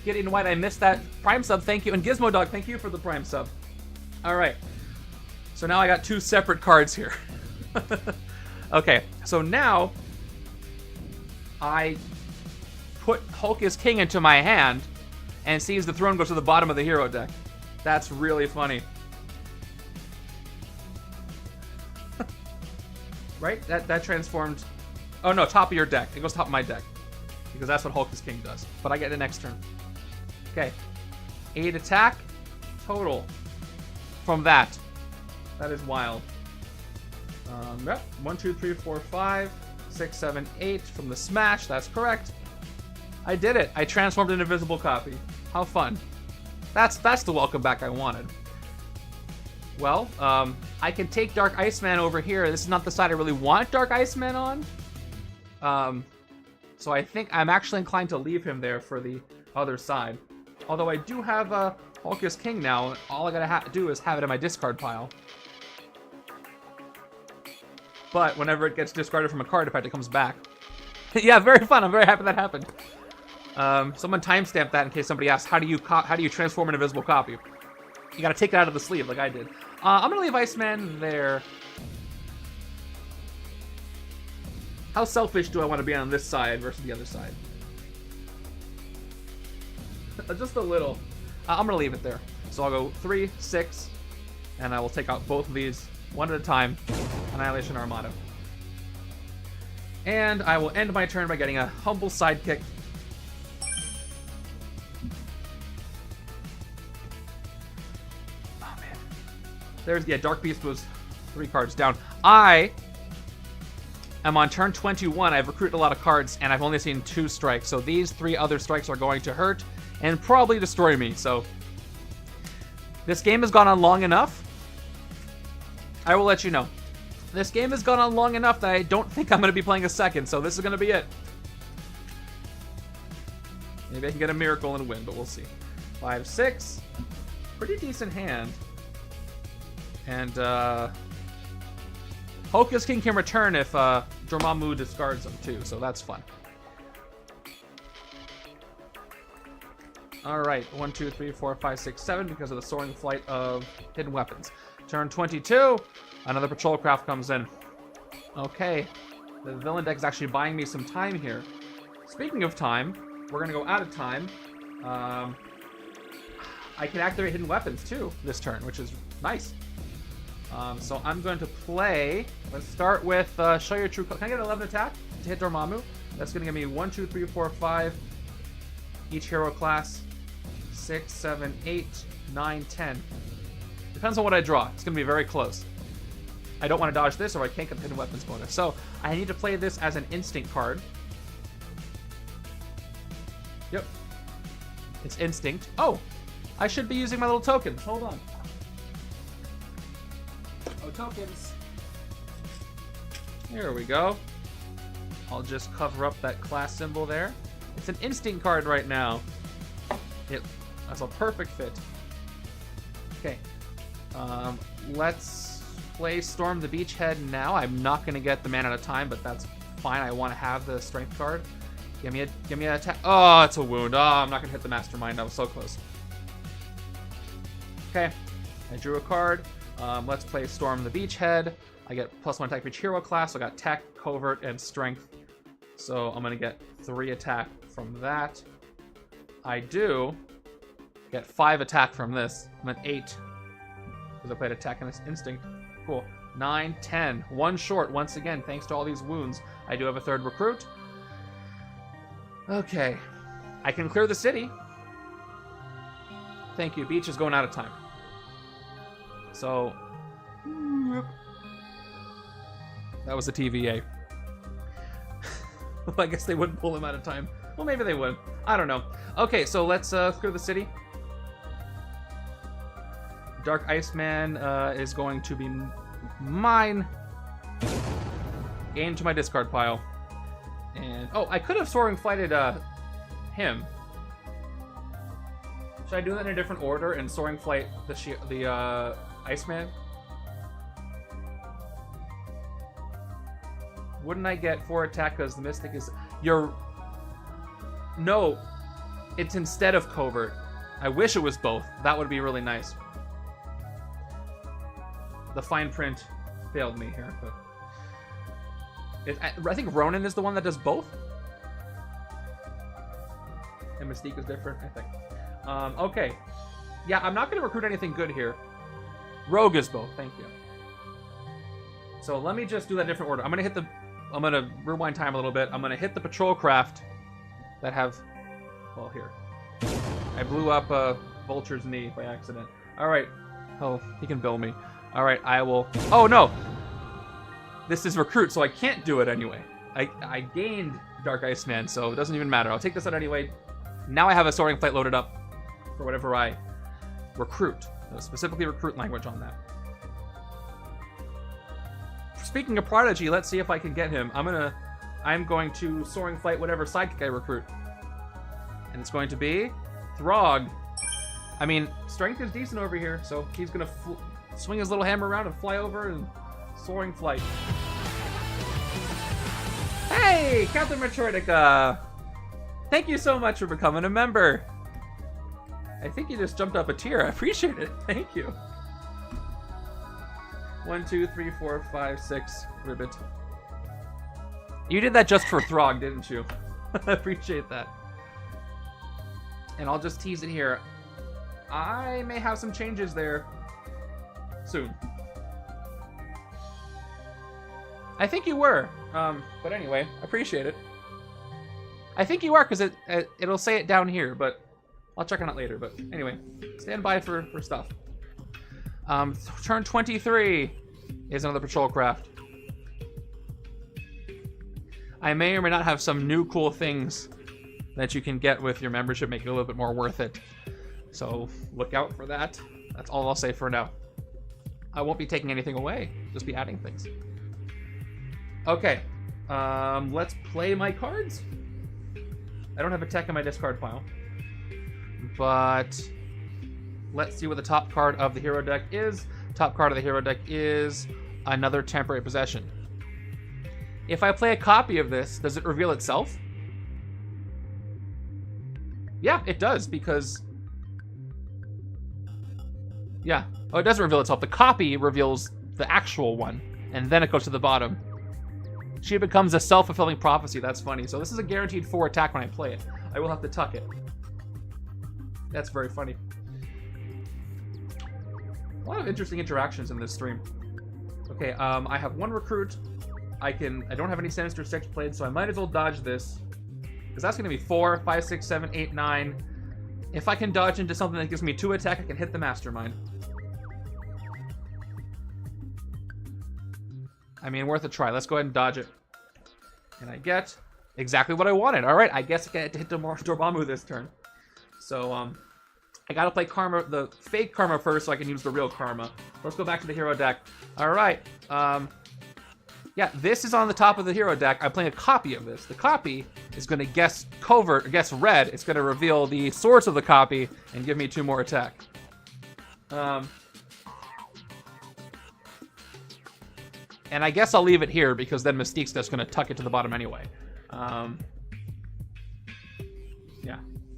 Getting White, I missed that. Prime sub, thank you. And Gizmo Dog, thank you for the Prime sub. All right. So now I got 2 separate cards here. Okay, so now I put Hulk is King into my hand and Seize the Throne goes to the bottom of the hero deck. That's really funny. Right? That transformed... Oh no, top of your deck. It goes top of my deck. Because that's what Hulk is King does. But I get the next turn. Okay. 8 attack total from that. That is wild. Yep. 1, 2, 3, 4, 5, 6, 7, 8 from the smash. That's correct. I did it. I transformed an invisible copy. How fun. That's the welcome back I wanted. Well, I can take Dark Iceman over here. This is not the side I really want Dark Iceman on. So I think I'm actually inclined to leave him there for the other side. Although I do have Hulk is King now. All I gotta do is have it in my discard pile. But whenever it gets discarded from a card effect, it comes back. Yeah, very fun. I'm very happy that happened. Someone timestamped that in case somebody asks, how do you transform an invisible copy? You gotta take it out of the sleeve like I did. I'm gonna leave Iceman there. How selfish do I want to be on this side versus the other side? Just a little. I'm gonna leave it there. So I'll go 3, 6, and I will take out both of these one at a time. Annihilation Armada. And I will end my turn by getting a humble sidekick. Oh man. There's, yeah, Dark Beast was 3 cards down. I am on turn 21. I've recruited a lot of cards, and I've only seen 2 strikes. So these 3 other strikes are going to hurt and probably destroy me. So this game has gone on long enough. I will let you know. This game has gone on long enough that I don't think I'm going to be playing a second, so this is going to be it. Maybe I can get a miracle and win, but we'll see. 5, 6. Pretty decent hand. And, Hulk is King can return if, Dormammu discards him, too, so that's fun. Alright, 1, 2, 3, 4, 5, 6, 7 because of the soaring flight of hidden weapons. Turn 22. Another patrol craft comes in. Okay. The villain deck is actually buying me some time here. Speaking of time, we're going to go out of time. I can activate hidden weapons, too, this turn, which is nice. So I'm going to play... Let's start with Show Your True Color. Can I get an 11 attack to hit Dormammu? That's going to give me 1, 2, 3, 4, 5. Each hero class. 6, 7, 8, 9, 10. Depends on what I draw. It's going to be very close. I don't want to dodge this or I can't get the hidden weapons bonus. So I need to play this as an instinct card. Yep. It's instinct. Oh! I should be using my little tokens. Hold on. Oh, tokens. Here we go. I'll just cover up that class symbol there. It's an instinct card right now. That's a perfect fit. Okay. Let's play Storm the Beachhead now. I'm not going to get the man at a time, but that's fine. I want to have the strength card. Give me an attack. Oh, it's a wound. Oh, I'm not going to hit the Mastermind. I was so close. Okay. I drew a card. Let's play Storm the Beachhead. I get +1 attack for each hero class. So I got Tech, Covert, and Strength. So I'm going to get 3 attack from that. I do get 5 attack from this. I'm at 8. Because I played attack and instinct. Cool. 9, 10. 1 short once again, thanks to all these wounds. I do have a 3rd recruit. Okay. I can clear the city. Thank you. Beach is going out of time. So... that was a TVA. Well, I guess they wouldn't pull him out of time. Well, maybe they would. I don't know. Okay, so let's clear the city. Dark Iceman is going to be mine. Gain to my discard pile. And oh, I could have Soaring Flighted him. Should I do that in a different order and Soaring Flight the Iceman? Wouldn't I get 4 attack because the Mystic is... No, it's instead of Covert. I wish it was both. That would be really nice. The fine print failed me here, but... I think Ronin is the one that does both. And Mystique is different, I think. Okay. Yeah, I'm not going to recruit anything good here. Rogue is both, thank you. So let me just do that in a different order. I'm gonna rewind time a little bit. I'm gonna hit the patrol craft that have, well, here. I blew up Vulture's knee by accident. All right. Oh, he can bill me. All right, I will. Oh no, this is recruit, so I can't do it anyway. I gained Dark Iceman, so it doesn't even matter. I'll take this out anyway. Now I have a Soaring Flight loaded up for whatever I recruit. Specifically recruit language on that. Speaking of Prodigy, let's see if I can get him. I'm going to Soaring Flight whatever sidekick I recruit. And it's going to be Throg. I mean, strength is decent over here, so he's gonna swing his little hammer around and fly over and Soaring Flight. Hey, Captain Metroidica! Thank you so much for becoming a member. I think you just jumped up a tier. I appreciate it. Thank you. 1, 2, 3, 4, 5, 6. Ribbit. You did that just for Throg, didn't you? I appreciate that. And I'll just tease it here. I may have some changes there soon. I think you were. But anyway, appreciate it. I think you are, because it'll say it down here, but I'll check on it later. But anyway, stand by for stuff. Turn 23 is another patrol craft. I may or may not have some new cool things that you can get with your membership, make it a little bit more worth it. So look out for that. That's all I'll say for now. I won't be taking anything away, just be adding things. Okay, let's play my cards. I don't have a tech in my discard pile, but let's see what the top card of the hero deck is. Top card of the hero deck is another temporary possession. If I play a copy of this, does it reveal itself? Yeah, it does, because... yeah. Oh, it doesn't reveal itself. The copy reveals the actual one, and then it goes to the bottom. She becomes a self-fulfilling prophecy. That's funny. So this is a guaranteed 4 attack when I play it. I will have to tuck it. That's very funny. A lot of interesting interactions in this stream. Okay, I have 1 recruit. I don't have any Sinister Six played, so I might as well dodge this. Because that's going to be 4, 5, 6, 7, 8, 9. If I can dodge into something that gives me 2 attack, I can hit the Mastermind. I mean, worth a try. Let's go ahead and dodge it. And I get exactly what I wanted. All right, I guess I get to hit Dormammu this turn. So, I gotta play Karma, the fake Karma first, so I can use the real Karma. Let's go back to the hero deck. All right. Yeah, this is on the top of the hero deck. I'm playing a copy of this. The copy is going to guess covert, or guess red. It's going to reveal the source of the copy and give me 2 more attack. And I guess I'll leave it here because then Mystique's just going to tuck it to the bottom anyway. Yeah,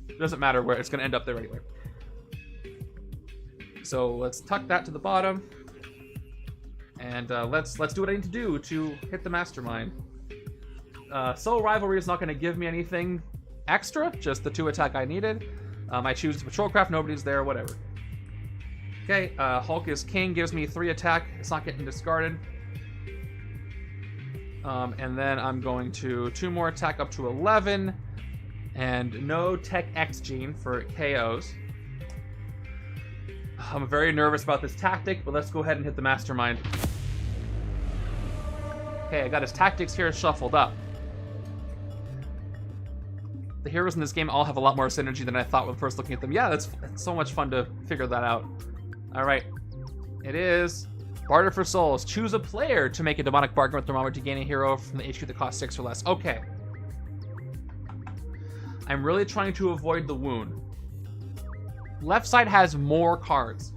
it doesn't matter where it's going to end up there anyway. So let's tuck that to the bottom. And let's do what I need to do to hit the Mastermind. Soul Rivalry is not going to give me anything extra, just the 2 attack I needed. I choose the Patrol Craft, nobody's there, whatever. Okay, Hulk is King, gives me 3 attack. It's not getting discarded. And then I'm going to 2 more attack up to 11. And no Tech X Gene for KOs. I'm very nervous about this tactic, but let's go ahead and hit the Mastermind. Okay, I got his tactics here shuffled up. The heroes in this game all have a lot more synergy than I thought when first looking at them. Yeah, it's so much fun to figure that out. All right, it is Barter for Souls. Choose a player to make a demonic bargain with Dormammu to gain a hero from the HQ that costs 6 or less. Okay. I'm really trying to avoid the wound. Left side has more cards.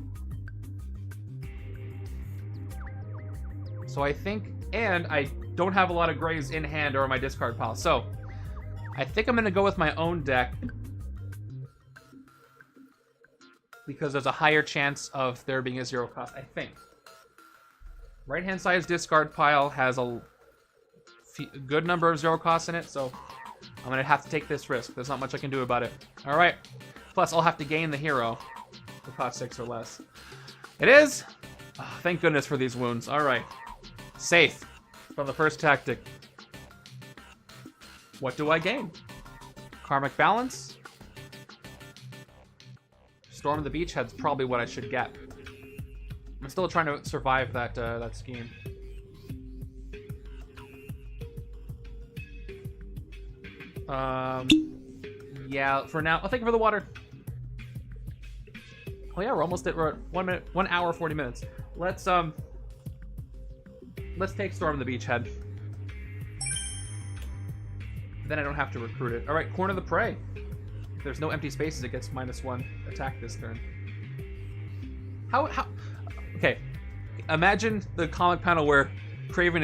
So I think, and I don't have a lot of grays in hand or in my discard pile. So I think I'm going to go with my own deck because there's a higher chance of there being a 0 cost, I think. Right-hand side's discard pile has a good number of 0 costs in it, so I'm going to have to take this risk. There's not much I can do about it. All right. Plus, I'll have to gain the hero to cost 6 or less. It is! Oh, thank goodness for these wounds. All right. Safe from the first tactic. What do I gain? Karmic balance. Storm the Beachhead's probably what I should get. I'm still trying to survive that scheme. Yeah, for now, I'll take it for the water. Oh yeah, we're almost at 1 hour 40 minutes. Let's take Storm the Beachhead. Then I don't have to recruit it. All right, Corner of the Prey. If there's no empty spaces, it gets -1 attack this turn. How? Okay, imagine the comic panel where Kraven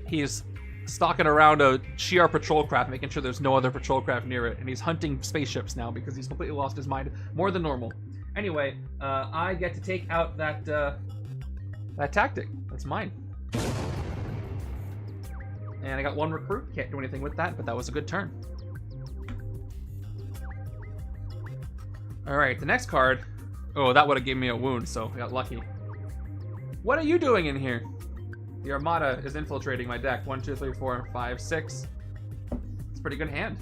he's stalking around a Shi'ar patrol craft, making sure there's no other patrol craft near it, and he's hunting spaceships now because he's completely lost his mind more than normal. Anyway, I get to take out that tactic. That's mine. And I got 1 recruit. Can't do anything with that, but that was a good turn. All right, the next card. Oh, that would have given me a wound, so I got lucky. What are you doing in here? The Armada is infiltrating my deck. 1, 2, 3, 4, 5, 6. It's a pretty good hand.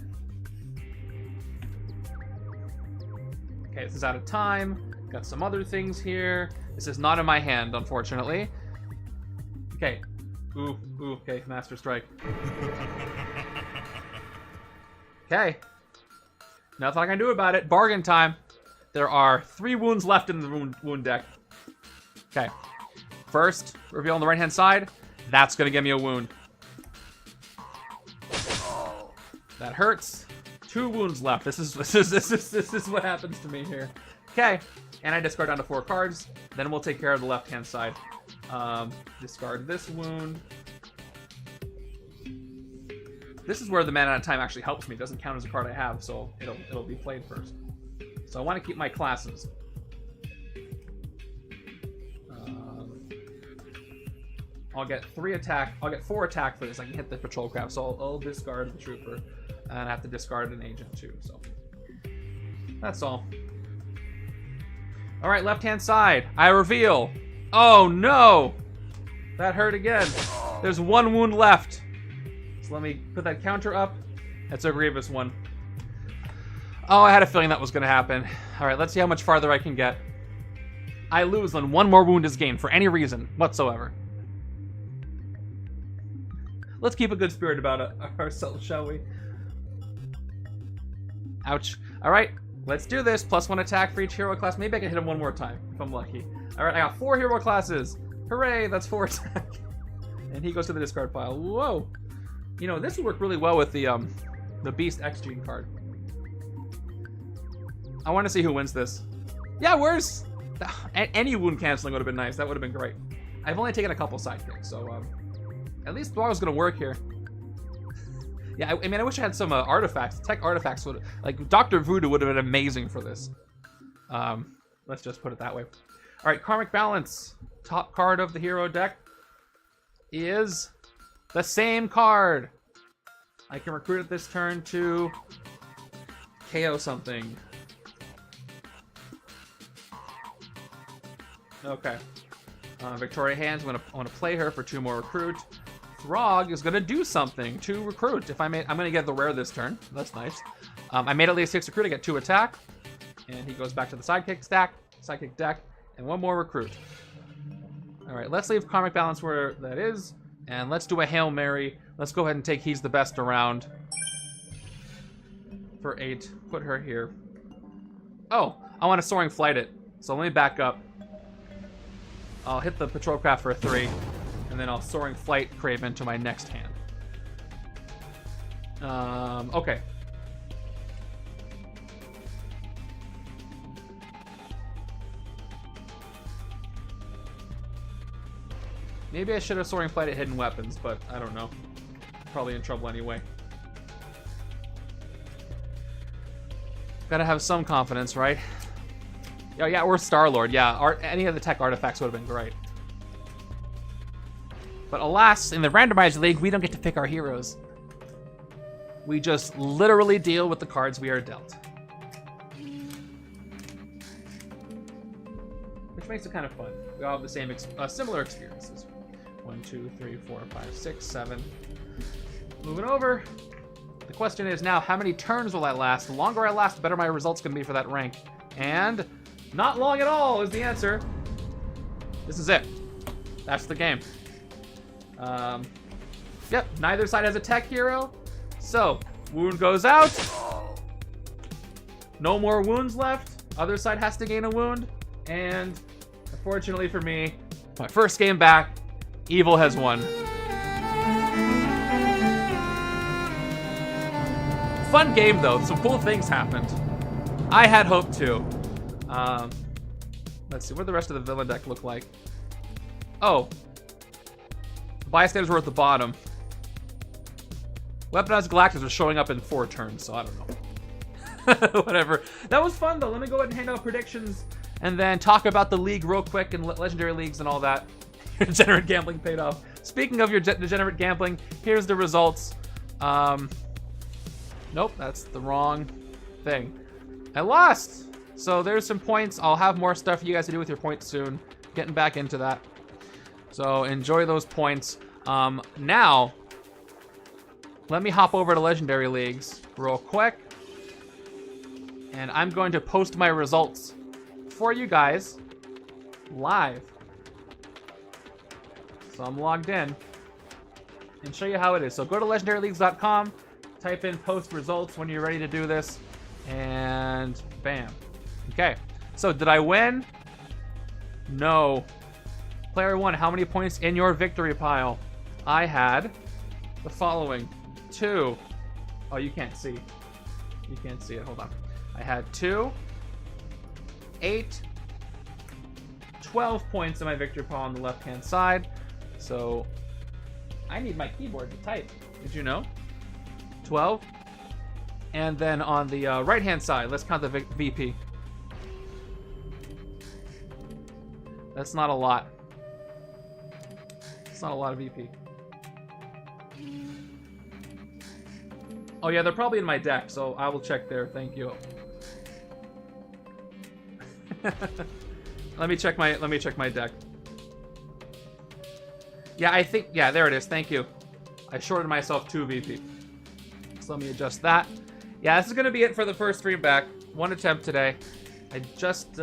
Okay, this is out of time. Got some other things here. This is not in my hand, unfortunately. Okay. Ooh, okay, Master Strike. Okay. Nothing I can do about it. Bargain time. There are 3 wounds left in the wound deck. Okay. First, reveal on the right-hand side. That's gonna give me a wound. That hurts. 2 wounds left. This is what happens to me here. Okay, and I discard down to 4 cards. Then we'll take care of the left-hand side. Discard this wound. This is where the mana out of time actually helps me. It doesn't count as a card I have, so it'll be played first. So I want to keep my classes. I'll get 3 attack. I'll get 4 attack for this. I can hit the patrol craft, so I'll discard the trooper, and I have to discard an agent too. So that's all. All right, left-hand side. I reveal. Oh no, that hurt again. There's 1 wound left. So let me put that counter up. That's a grievous one. Oh, I had a feeling that was going to happen. All right, let's see how much farther I can get. I lose when 1 more wound is gained for any reason whatsoever. Let's keep a good spirit about ourselves, shall we? Ouch. All right, let's do this. +1 attack for each hero class. Maybe I can hit him 1 more time if I'm lucky. All right, I got 4 hero classes. Hooray, that's 4 attack. And he goes to the discard pile. Whoa. You know, this would work really well with the Beast X Gene card. I want to see who wins this. Yeah, where's... Any wound canceling would have been nice. That would have been great. I've only taken a couple sidekicks, so... At least thought I was going to work here. Yeah, I mean, I wish I had some artifacts. Tech artifacts would... Like, Dr. Voodoo would have been amazing for this. Let's just put it that way. All right, Karmic Balance. Top card of the hero deck is the same card. I can recruit it this turn to KO something. Okay. Victoria Hands, I want to play her for 2 more recruit. Throg is going to do something to recruit. I'm going to get the rare this turn. That's nice. I made at least 6 recruit. I get 2 attack. And he goes back to the sidekick deck, and 1 more recruit. All right, let's leave Karmic Balance where that is. And let's do a Hail Mary. Let's go ahead and take He's the Best around for 8. Put her here. Oh, I want to Soaring Flight it. So let me back up. I'll hit the Patrol Craft for a 3, and then I'll Soaring Flight Kraven to my next hand. Okay. Maybe I should have Soaring Flight at Hidden Weapons, but I don't know. Probably in trouble anyway. Gotta have some confidence, right? Yeah, or Star-Lord. Yeah, any of the tech artifacts would have been great. But alas, in the Randomizer League, we don't get to pick our heroes. We just literally deal with the cards we are dealt. Which makes it kind of fun. We all have the same, similar experiences. 1, 2, 3, 4, 5, 6, 7. Moving over. The question is now, how many turns will I last? The longer I last, the better my results can be for that rank. And not long at all is the answer. This is it. That's the game. Yep, neither side has a tech hero. So, wound goes out. No more wounds left. Other side has to gain a wound. And unfortunately for me, my first game back, evil has won. Fun game though, some cool things happened. I had hope too. Let's see, what did the rest of the villain deck look like? Oh. Bystanders were at the bottom. Weaponized Galactus was showing up in 4 turns, so I don't know. Whatever. That was fun though. Let me go ahead and hand out predictions and then talk about the league real quick and legendary leagues and all that. Your degenerate gambling paid off. Speaking of your degenerate gambling, here's the results. Nope, that's the wrong thing. I lost. So there's some points. I'll have more stuff for you guys to do with your points soon. Getting back into that. So enjoy those points. Now, let me hop over to Legendary Leagues real quick. And I'm going to post my results for you guys live. So I'm logged in and show you how it is. So go to legendaryleagues.com, type in post results when you're ready to do this, and bam. Okay, so did I win? No. Player 1, how many points in your victory pile? I had the following. 2. Oh, you can't see. You can't see it. Hold on. I had 2, 8, 12 points in my victory pile on the left-hand side. So I need my keyboard to type. Did you know? 12. And then on the right-hand side, let's count the VP. That's not a lot. It's not a lot of VP. Oh yeah, they're probably in my deck, so I will check there. Thank you. Let me check my deck. Yeah, I think there it is. Thank you. I shorted myself 2 VP. So let me adjust that. Yeah, this is gonna be it for the first stream back. 1 attempt today. I just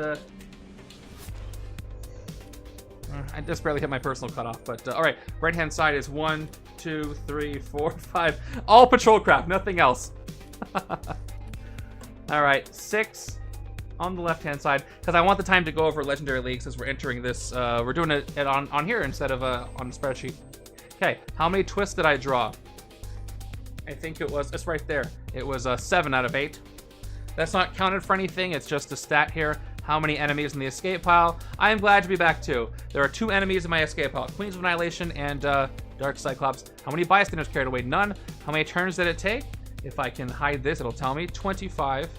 barely hit my personal cutoff, but all right. Right hand side is 1, 2, 3, 4, 5. All patrol craft, nothing else. All right, 6 on the left hand side because I want the time to go over legendary leagues as we're entering this. We're doing it on here instead of on the spreadsheet. Okay, how many twists did I draw? I think it's right there. It was 7 out of 8. That's not counted for anything. It's just a stat here. How many enemies in the escape pile? I am glad to be back too. There are 2 enemies in my escape pile: Queens of Annihilation and Dark Cyclops. How many bystanders carried away? None. How many turns did it take? If I can hide this, it'll tell me. 25.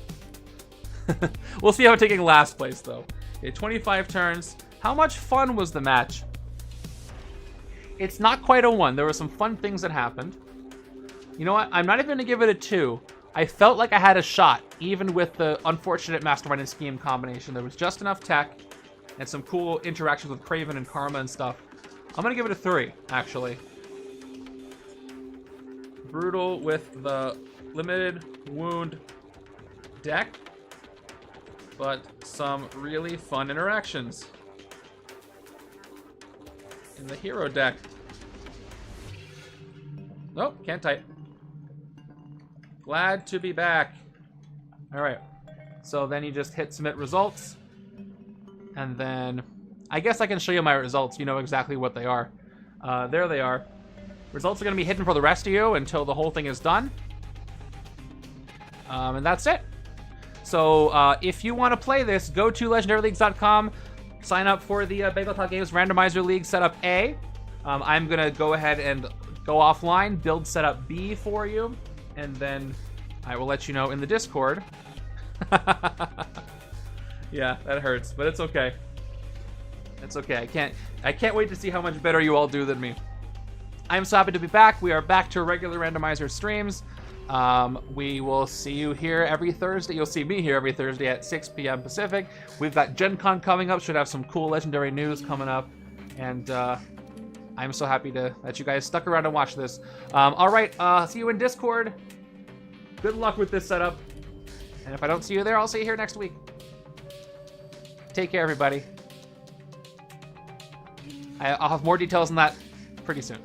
We'll see how I'm taking last place though. Okay, 25 turns. How much fun was the match? It's not quite a 1. There were some fun things that happened. You know what? I'm not even gonna give it a 2. I felt like I had a shot, even with the unfortunate Mastermind and Scheme combination. There was just enough tech and some cool interactions with Kraven and Karma and stuff. I'm gonna give it a 3, actually. Brutal with the limited wound deck, but some really fun interactions in the hero deck. Nope, can't type. Glad to be back. All right, so then you just hit submit results, and then I guess I can show you my results. You know exactly what they are. There they are. Results are going to be hidden for the rest of you until the whole thing is done. And that's it. So if you want to play this, go to legendaryleagues.com, sign up for the Bagel Talk Games Randomizer League Setup A. I'm going to go ahead and go offline, build Setup B for you, and then I will let you know in the Discord. Yeah, that hurts, but it's okay. It's okay. I can't wait to see how much better you all do than me. I'm so happy to be back. We are back to regular randomizer streams. We will see you here every Thursday. You'll see me here every Thursday at 6 p.m. Pacific. We've got Gen Con coming up. Should have some cool legendary news coming up. And I'm so happy that you guys stuck around and watched this. All right, see you in Discord. Good luck with this setup. And if I don't see you there, I'll see you here next week. Take care, everybody. I'll have more details on that pretty soon.